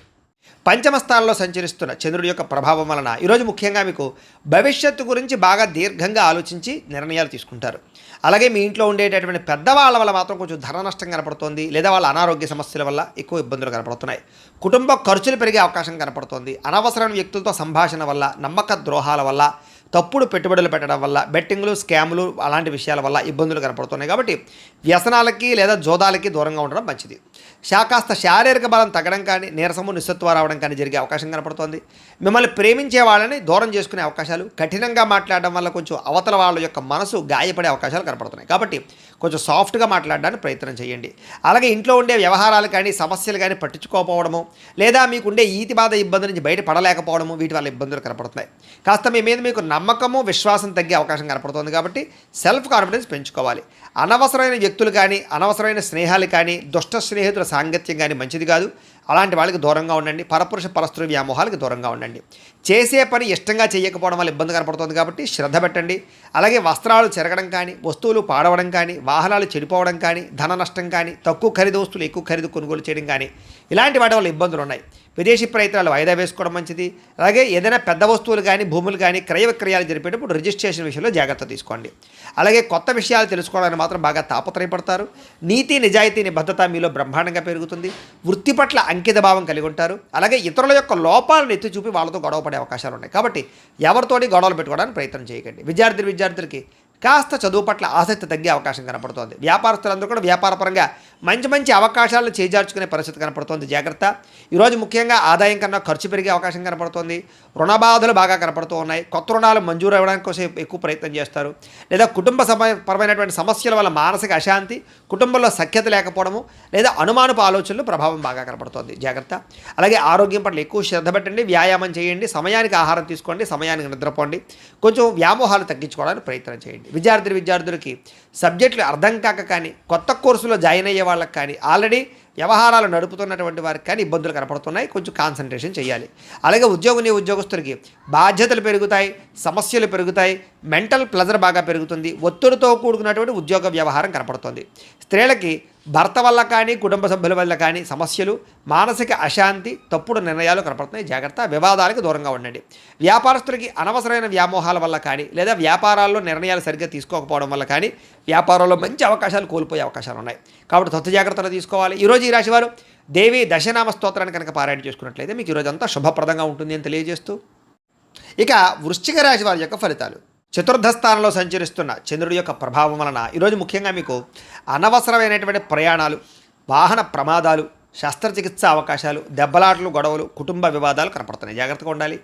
పంచమ స్థానంలో సంచరిస్తున్న చంద్రుడి యొక్క ప్రభావం వలన ఈరోజు ముఖ్యంగా మీకు భవిష్యత్తు గురించి బాగా దీర్ఘంగా ఆలోచించి నిర్ణయాలు తీసుకుంటారు. అలాగే మీ ఇంట్లో ఉండేటటువంటి పెద్దవాళ్ళ వల్ల మాత్రం కొంచెం ధన నష్టం కనపడుతోంది. లేదా వాళ్ళ అనారోగ్య సమస్యల వల్ల ఎక్కువ ఇబ్బందులు కనపడుతున్నాయి. కుటుంబ ఖర్చులు పెరిగే అవకాశం కనపడుతోంది. అనవసరమైన వ్యక్తులతో సంభాషణ వల్ల, నమ్మక ద్రోహాల వల్ల, తప్పుడు పెట్టుబడులు పెట్టడం వల్ల, బెట్టింగ్లు, స్కాములు అలాంటి విషయాల వల్ల ఇబ్బందులు కనపడుతున్నాయి. కాబట్టి వ్యసనాలకి లేదా జోదాలకి దూరంగా ఉండడం మంచిది. కాస్త శారీరక బలం తగ్గడం కానీ, నీరసము, నిస్సత్వ రావడం కానీ జరిగే అవకాశం కనపడుతోంది. మిమ్మల్ని ప్రేమించే వాళ్ళని దూరం చేసుకునే అవకాశాలు, కఠినంగా మాట్లాడడం వల్ల కొంచెం అవతల వాళ్ళ యొక్క మనసు గాయపడే అవకాశాలు కనపడుతున్నాయి. కాబట్టి కొంచెం సాఫ్ట్గా మాట్లాడడానికి ప్రయత్నం చేయండి. అలాగే ఇంట్లో ఉండే వ్యవహారాలు కానీ, సమస్యలు కానీ పట్టించుకోకపోవడము, లేదా మీకుండే ఈతి బాధ ఇబ్బంది నుంచి బయటపడలేకపోవడము, వీటి వల్ల ఇబ్బందులు కనపడుతున్నాయి. కాస్త మీ మీద మీకు నమ్మకము, విశ్వాసం తగ్గే అవకాశం కనపడుతుంది. కాబట్టి సెల్ఫ్ కాన్ఫిడెన్స్ పెంచుకోవాలి. అనవసరమైన వ్యక్తులు కానీ, అనవసరమైన స్నేహాలు కానీ, దుష్ట స్నేహితుల సాంగత్యం కానీ మంచిది కాదు. అలాంటి వాళ్ళకి దూరంగా ఉండండి. పరపురుష పరస్త్రీ వ్యామోహాలకు దూరంగా ఉండండి. చేసే పని ఇష్టంగా చేయకపోవడం వల్ల ఇబ్బంది కనపడుతుంది. కాబట్టి శ్రద్ధ పెట్టండి. అలాగే వస్త్రాలు చెరగడం కానీ, వస్తువులు పాడవడం కానీ, వాహనాలు చెడిపోవడం కానీ, ధన నష్టం కానీ, తక్కువ ఖరీదు వస్తువులు ఎక్కువ ఖరీదు కొనుగోలు చేయడం కానీ, ఇలాంటి వాటి వల్ల ఇబ్బందులు ఉన్నాయి. విదేశీ ప్రయత్నాలు వాయిదా వేసుకోవడం మంచిది. అలాగే ఏదైనా పెద్ద వస్తువులు కానీ, భూములు కానీ క్రయ విక్రయాలు జరిపేటప్పుడు రిజిస్ట్రేషన్ విషయంలో జాగ్రత్త తీసుకోండి. అలాగే కొత్త విషయాలు తెలుసుకోవడానికి మాత్రం బాగా తాపత్రయపడతారు. నీతి, నిజాయితీ, నిబద్ధత మీలో బ్రహ్మాండంగా పెరుగుతుంది. వృత్తి పట్ల అంకిత భావం కలిగి ఉంటారు. అలాగే ఇతరుల యొక్క లోపాలను ఎత్తి చూపి వాళ్ళతో గొడవ పడే అవకాశాలు ఉన్నాయి. కాబట్టి ఎవరితోటి గొడవలు పెట్టుకోవడానికి ప్రయత్నం చేయకండి. విద్యార్థులకి కాస్త చదువు పట్ల ఆసక్తి తగ్గే అవకాశం కనపడుతోంది. వ్యాపారస్తులందరూ కూడా వ్యాపారపరంగా మంచి అవకాశాలను చేజార్చుకునే పరిస్థితి కనపడుతోంది. జాగ్రత్త. ఈరోజు ముఖ్యంగా ఆదాయం కన్నా ఖర్చు పెరిగే అవకాశం కనపడుతోంది. రుణబాధలు బాగా కనపడుతూ ఉన్నాయి. కొత్త రుణాలు మంజూరు అవ్వడానికి కోసం ఎక్కువ ప్రయత్నం చేస్తారు. లేదా కుటుంబ పరమైనటువంటి సమస్యల వల్ల మానసిక అశాంతి, కుటుంబంలో సఖ్యత లేకపోవడము, లేదా అనుమానపు ఆలోచనలు ప్రభావం బాగా కనపడుతోంది. జాగ్రత్త. అలాగే ఆరోగ్యం పట్ల ఎక్కువ శ్రద్ధ పెట్టండి. వ్యాయామం చేయండి. సమయానికి ఆహారం తీసుకోండి. సమయానికి నిద్రపోండి. కొంచెం వ్యామోహాలు తగ్గించుకోవడానికి ప్రయత్నం చేయండి. విద్యార్థులకి సబ్జెక్టులు అర్థం కాక కానీ, కొత్త కోర్సులో జాయిన్ అయ్యే వాళ్ళకి కానీ, ఆల్రెడీ వ్యవహారాలు నడుపుతున్నటువంటి వారికి కానీ ఇబ్బందులు కనపడుతున్నాయి. కొంచెం కాన్సన్ట్రేషన్ చేయాలి. అలాగే ఉద్యోగస్తులకి బాధ్యతలు పెరుగుతాయి, సమస్యలు పెరుగుతాయి, మెంటల్ ప్లెజర్ బాగా పెరుగుతుంది. ఒత్తిడితో కూడుకున్నటువంటి ఉద్యోగ వ్యవహారం కనపడుతుంది. స్త్రీలకి భర్త వల్ల కానీ కుటుంబ సభ్యుల వల్ల కానీ సమస్యలు, మానసిక అశాంతి, తప్పుడు నిర్ణయాలు కనపడుతున్నాయి. జాగ్రత్త. వివాదాలకు దూరంగా ఉండండి. వ్యాపారస్తులకి అనవసరమైన వ్యామోహాల వల్ల కానీ లేదా వ్యాపారాల్లో నిర్ణయాలు సరిగ్గా తీసుకోకపోవడం వల్ల కానీ వ్యాపారంలో మంచి అవకాశాలు కోల్పోయే అవకాశాలు ఉన్నాయి. కాబట్టి తొత్తు జాగ్రత్తలు తీసుకోవాలి. ఈరోజు ఈ రాశివారు దేవి దశనామ స్తోత్రాన్ని కనుక పారాయణ చేసుకున్నట్లయితే మీకు ఈరోజు అంతా శుభప్రదంగా ఉంటుంది అని తెలియజేస్తూ, ఇక వృశ్చిక రాశి వారి యొక్క ఫలితాలు. చతుర్థ స్థానంలో సంచరిస్తున్న చంద్రుడి యొక్క ప్రభావం వలన ఈరోజు ముఖ్యంగా మీకు అనవసరమైనటువంటి ప్రయాణాలు, వాహన ప్రమాదాలు, శస్త్రచికిత్స అవకాశాలు, దెబ్బలాటలు, గొడవలు, కుటుంబ వివాదాలు కనపడుతున్నాయి. జాగ్రత్తగా ఉండాలి.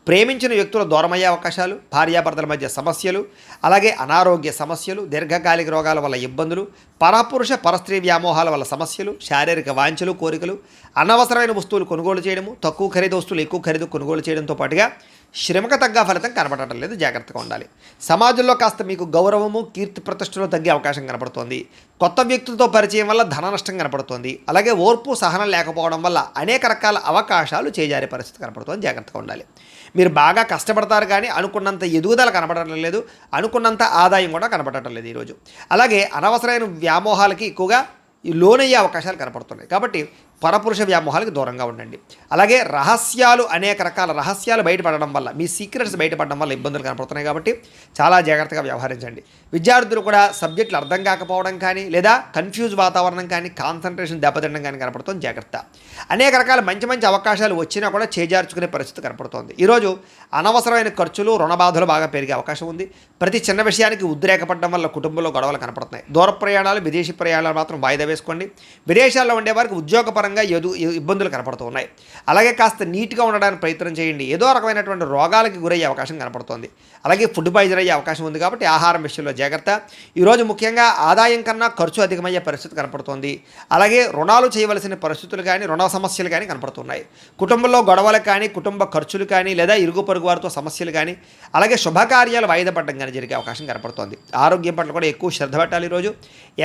ప్రేమించిన వ్యక్తులు దూరమయ్యే అవకాశాలు, భార్యాభర్తల మధ్య సమస్యలు, అలాగే అనారోగ్య సమస్యలు, దీర్ఘకాలిక రోగాల వల్ల ఇబ్బందులు, పరపురుష పరస్త్రీ వ్యామోహాల వల్ల సమస్యలు, శారీరక వాంఛలు, కోరికలు, అనవసరమైన వస్తువులు కొనుగోలు చేయడము, తక్కువ ఖరీదు వస్తువులు ఎక్కువ ఖరీదు కొనుగోలు చేయడంతో పాటుగా శ్రమకు తగ్గ ఫలితం కనబడటం లేదు. జాగ్రత్తగా ఉండాలి. సమాజంలో కాస్త మీకు గౌరవము, కీర్తి ప్రతిష్టలు తగ్గే అవకాశం కనపడుతోంది. కొత్త వ్యక్తులతో పరిచయం వల్ల ధన నష్టం కనపడుతోంది. అలాగే ఓర్పు, సహనం లేకపోవడం వల్ల అనేక రకాల అవకాశాలు చేజారే పరిస్థితి కనపడుతోంది. జాగ్రత్తగా ఉండాలి. మీరు బాగా కష్టపడతారు కానీ అనుకున్నంత ఎదుగుదల కనపడటం లేదు, అనుకున్నంత ఆదాయం కూడా కనపడటం లేదు ఈరోజు. అలాగే అనవసరమైన వ్యామోహాలకి ఎక్కువగా లోనయ్యే అవకాశాలు కనపడుతున్నాయి. కాబట్టి పరపురుష వ్యామోహాలకు దూరంగా ఉండండి. అలాగే రహస్యాలు, అనేక రకాల రహస్యాలు బయటపడడం వల్ల, మీ సీక్రెట్స్ బయటపడడం వల్ల ఇబ్బందులు కనపడుతున్నాయి. కాబట్టి చాలా జాగ్రత్తగా వ్యవహరించండి. విద్యార్థులు కూడా సబ్జెక్టులు అర్థం కాకపోవడం కానీ లేదా కన్ఫ్యూజ్ వాతావరణం కానీ, కాన్సన్ట్రేషన్ దెబ్బతినడం కానీ కనపడుతుంది. జాగ్రత్త. అనేక రకాల మంచి మంచి అవకాశాలు వచ్చినా కూడా చేజార్చుకునే పరిస్థితి కనపడుతోంది. ఈరోజు అనవసరమైన ఖర్చులు, రుణబాధలు బాగా పెరిగే అవకాశం ఉంది. ప్రతి చిన్న విషయానికి ఉద్రేకపడడం వల్ల కుటుంబంలో గొడవలు కనపడుతున్నాయి. దూర ప్రయాణాలు, విదేశీ ప్రయాణాలు మాత్రం వాయిదా వేసుకోండి. విదేశాల్లో ఉండే వారికి ఉద్యోగపరంగా ఇబ్బందులు కనపడుతూ ఉన్నాయి. అలాగే కాస్త నీట్గా ఉండడానికి ప్రయత్నం చేయండి. ఏదో రకమైనటువంటి రోగాలకి గురయ్యే అవకాశం కనపడుతోంది. అలాగే ఫుడ్ పాయిజన్ అయ్యే అవకాశం ఉంది. కాబట్టి ఆహారం విషయంలో జాగ్రత్త. ఈరోజు ముఖ్యంగా ఆదాయం కన్నా ఖర్చు అధికమయ్యే పరిస్థితి కనపడుతోంది. అలాగే రుణాలు చేయవలసిన పరిస్థితులు కానీ, రుణ సమస్యలు కానీ కనపడుతున్నాయి. కుటుంబంలో గొడవలు కానీ, కుటుంబ ఖర్చులు కానీ లేదా ఇరుగు పొరుగు వారితో సమస్యలు కానీ, అలాగే శుభకార్యాలు వాయిదా పడడం కానీ జరిగే అవకాశం కనపడుతోంది. ఆరోగ్యం పట్ల కూడా ఎక్కువ శ్రద్ధ పెట్టాలి. ఈరోజు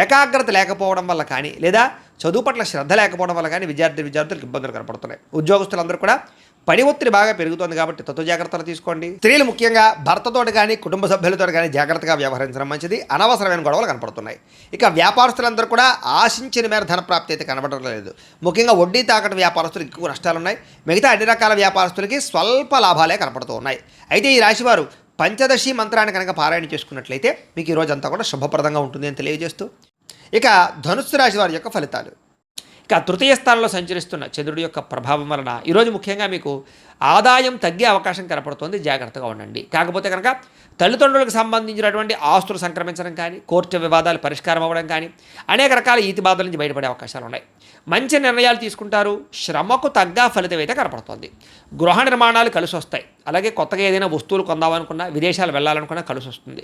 ఏకాగ్రత లేకపోవడం వల్ల కానీ లేదా చదువు పట్ల శ్రద్ధ లేకపోవడం వల్ల కానీ విద్యార్థులకు ఇబ్బందులు కనపడుతున్నాయి. ఉద్యోగస్తులందరూ కూడా పని ఒత్తిడి బాగా పెరుగుతోంది. కాబట్టి తత్వ జాగ్రత్తలు తీసుకోండి. స్త్రీలు ముఖ్యంగా భర్తతోటి కానీ కుటుంబ సభ్యులతో కానీ జాగ్రత్తగా వ్యవహరించడం మంచిది. అనవసరమైన గొడవలు కనపడుతున్నాయి. ఇక వ్యాపారస్తులందరూ కూడా ఆశించిన మేర ధన ప్రాప్తి అయితే కనబడడం లేదు. ముఖ్యంగా వడ్డీ తాకట్టు వ్యాపారస్తులకు ఎక్కువ నష్టాలు ఉన్నాయి. మిగతా అన్ని రకాల వ్యాపారస్తులకి స్వల్ప లాభాలే కనపడుతూ ఉన్నాయి. అయితే ఈ రాశివారు పంచదశి మంత్రాన్ని కనుక పారాయణ చేసుకున్నట్లయితే మీకు ఈ రోజంతా కూడా శుభప్రదంగా ఉంటుంది అని తెలియజేస్తూ, ఇక ధనుస్సు రాశి వారి యొక్క ఫలితాలు. ఇక తృతీయ స్థానంలో సంచరిస్తున్న చంద్రుడి యొక్క ప్రభావం వలన ఈరోజు ముఖ్యంగా మీకు ఆదాయం తగ్గే అవకాశం కనపడుతుంది. జాగ్రత్తగా ఉండండి. కాకపోతే కనుక తల్లిదండ్రులకు సంబంధించినటువంటి ఆస్తులు సంక్రమించడం కానీ, కోర్టు వివాదాలు పరిష్కారం అవ్వడం కానీ, అనేక రకాల ఈతి బాధల నుంచి బయటపడే అవకాశాలు ఉన్నాయి. మంచి నిర్ణయాలు తీసుకుంటారు. శ్రమకు తగ్గ ఫలితం అయితే కనపడుతుంది. గృహ నిర్మాణాలు కలిసి వస్తాయి. అలాగే కొత్తగా ఏదైనా వస్తువులు కొందామనుకున్నా, విదేశాలు వెళ్ళాలనుకున్నా కలిసి వస్తుంది.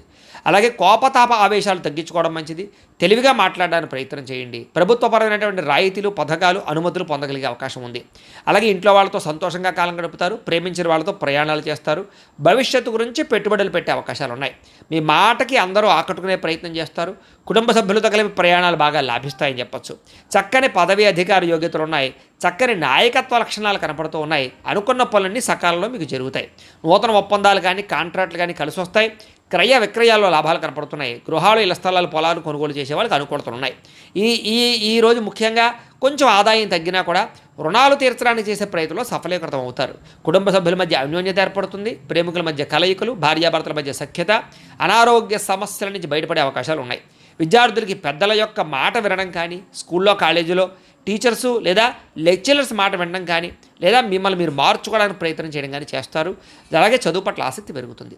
అలాగే కోపతాప ఆవేశాలు తగ్గించుకోవడం మంచిది. తెలివిగా మాట్లాడడానికి ప్రయత్నం చేయండి. ప్రభుత్వపరమైనటువంటి రాయితీలు, పథకాలు, అనుమతులు పొందగలిగే అవకాశం ఉంది. అలాగే ఇంట్లో వాళ్ళతో సంతోషంగా కాలం గడుపుతారు. ప్రేమించిన వాళ్ళతో ప్రయాణాలు చేస్తారు. భవిష్యత్తు గురించి పెట్టుబడులు పెట్టే అవకాశాలు ఉన్నాయి. మీ మాటకి అందరూ ఆకట్టుకునే ప్రయత్నం చేస్తారు. కుటుంబ సభ్యులతో కలిపి ప్రయాణాలు బాగా లాభిస్తాయని చెప్పచ్చు. చక్కని పదవి అధికార యోగ్యతలు ఉన్నాయి. చక్కని నాయకత్వ లక్షణాలు కనపడుతూ ఉన్నాయి. అనుకున్న పనులన్నీ సకాలంలో మీకు జరుగుతాయి. నూతన ఒప్పందాలు కానీ, కాంట్రాక్టులు కానీ కలిసి వస్తాయి. క్రయ విక్రయాల్లో లాభాలు కనపడుతున్నాయి. గృహాలు, ఇళ్ల స్థలాలు, పొలాలు కొనుగోలు చేసే వాళ్ళకి అనుకూలతలు ఉన్నాయి. ఈరోజు ముఖ్యంగా కొంచెం ఆదాయం తగ్గినా కూడా రుణాలు తీర్చడానికి చేసే ప్రయత్నంలో సఫలీకృతం అవుతారు. కుటుంబ సభ్యుల మధ్య అన్యోన్యత ఏర్పడుతుంది. ప్రేమికుల మధ్య కలయికలు, భార్యాభర్తల మధ్య సఖ్యత, అనారోగ్య సమస్యల నుంచి బయటపడే అవకాశాలు ఉన్నాయి. విద్యార్థులకి పెద్దల యొక్క మాట వినడం కానీ, స్కూల్లో, కాలేజీలో టీచర్సు లేదా లెక్చరర్స్ మాట వినడం కానీ, లేదా మిమ్మల్ని మీరు మార్చుకోవడానికి ప్రయత్నం చేయడం కానీ చేస్తారు. అలాగే చదువు పట్ల ఆసక్తి పెరుగుతుంది.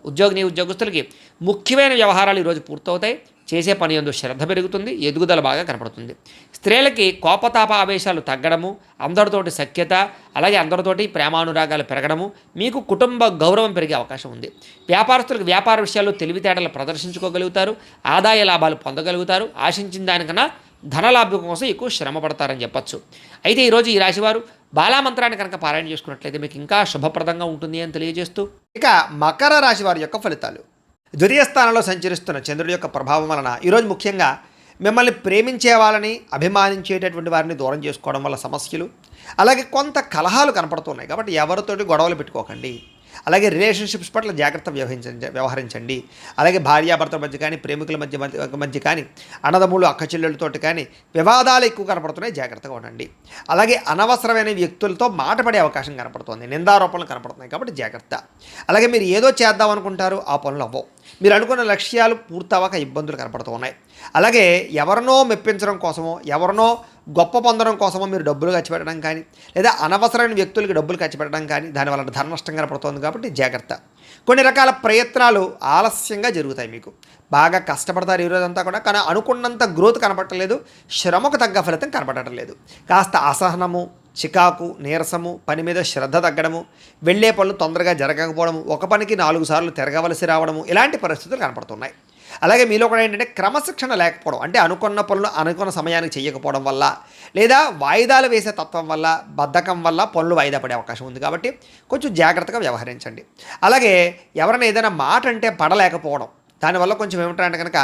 ఉద్యోగస్తులకి ముఖ్యమైన వ్యవహారాలు ఈరోజు పూర్తవుతాయి. చేసే పని యందు శ్రద్ధ పెరుగుతుంది. ఎదుగుదల బాగా కనపడుతుంది. స్త్రీలకి కోపతాప ఆవేశాలు తగ్గడము, అందరితోటి సఖ్యత, అలాగే అందరితోటి ప్రేమానురాగాలు పెరగడము, మీకు కుటుంబ గౌరవం పెరిగే అవకాశం ఉంది. వ్యాపారస్తులకు వ్యాపార విషయాల్లో తెలివితేటలు ప్రదర్శించుకోగలుగుతారు. ఆదాయ లాభాలు పొందగలుగుతారు. ఆశించిన దానికన్నా ధనలాభం కోసం ఎక్కువ శ్రమ పడతారని చెప్పచ్చు. అయితే ఈరోజు ఈ రాశివారు బాలామంత్రాన్ని కనుక పారాయణ చేసుకున్నట్లయితే మీకు ఇంకా శుభప్రదంగా ఉంటుంది అని తెలియజేస్తూ, ఇక మకర రాశి వారి యొక్క ఫలితాలు. ద్వితీయ స్థానంలో సంచరిస్తున్న చంద్రుడి యొక్క ప్రభావం వలన ఈరోజు ముఖ్యంగా మిమ్మల్ని ప్రేమించే వాళ్ళని, అభిమానించేటటువంటి వారిని దూరం చేసుకోవడం వల్ల సమస్యలు, అలాగే కొంత కలహాలు కనపడుతున్నాయి. కాబట్టి ఎవరితోటి గొడవలు పెట్టుకోకండి. అలాగే రిలేషన్షిప్స్ పట్ల జాగ్రత్త వ్యవహరించండి. అలాగే భార్యాభర్తల మధ్య కానీ, ప్రేమికుల మధ్య కానీ, అన్నదమ్ములు అక్క చెల్లెళ్ళతోటి కానీ వివాదాలు ఎక్కువ కనపడుతున్నాయి, జాగ్రత్తగా ఉండండి. అలాగే అనవసరమైన వ్యక్తులతో మాట పడే అవకాశం కనపడుతుంది, నిందారోపణలు కనపడుతున్నాయి, కాబట్టి జాగ్రత్త. అలాగే మీరు ఏదో చేద్దాం అనుకుంటారు, ఆ పనులు అవ్వవు. మీరు అనుకున్న లక్ష్యాలు పూర్తవక ఇబ్బందులు కనపడుతూ ఉన్నాయి. అలాగే ఎవరినో మెప్పించడం కోసమో, ఎవరినో గొప్ప పొందడం కోసమో మీరు డబ్బులు ఖర్చు పెట్టడం కానీ, లేదా అనవసరమైన వ్యక్తులకి డబ్బులు ఖర్చు పెట్టడం కానీ, దానివల్ల ధన నష్టం కనపడుతుంది, కాబట్టి జాగ్రత్త. కొన్ని రకాల ప్రయత్నాలు ఆలస్యంగా జరుగుతాయి, మీకు బాగా కష్టపడతారు ఈరోజంతా కూడా, కానీ అనుకున్నంత గ్రోత్ కనపడలేదు, శ్రమకు తగ్గ ఫలితం కనపడటం లేదు. కాస్త అసహనము, చికాకు, నీరసము, పని మీద శ్రద్ధ తగ్గడము, వెళ్ళే పనులు తొందరగా జరగకపోవడము, ఒక పనికి 4 సార్లు తిరగవలసి రావడము, ఇలాంటి పరిస్థితులు కనపడుతున్నాయి. అలాగే మీలో కూడా ఏంటంటే క్రమశిక్షణ లేకపోవడం, అంటే అనుకున్న పనులు అనుకున్న సమయానికి చేయకపోవడం వల్ల, లేదా వాయిదాలు వేసే తత్వం వల్ల, బద్ధకం వల్ల పనులు వాయిదా పడే అవకాశం ఉంది, కాబట్టి కొంచెం జాగ్రత్తగా వ్యవహరించండి. అలాగే ఎవరైనా ఏదైనా మాట అంటే పడలేకపోవడం, దానివల్ల కొంచెం ఏమిటంటే కనుక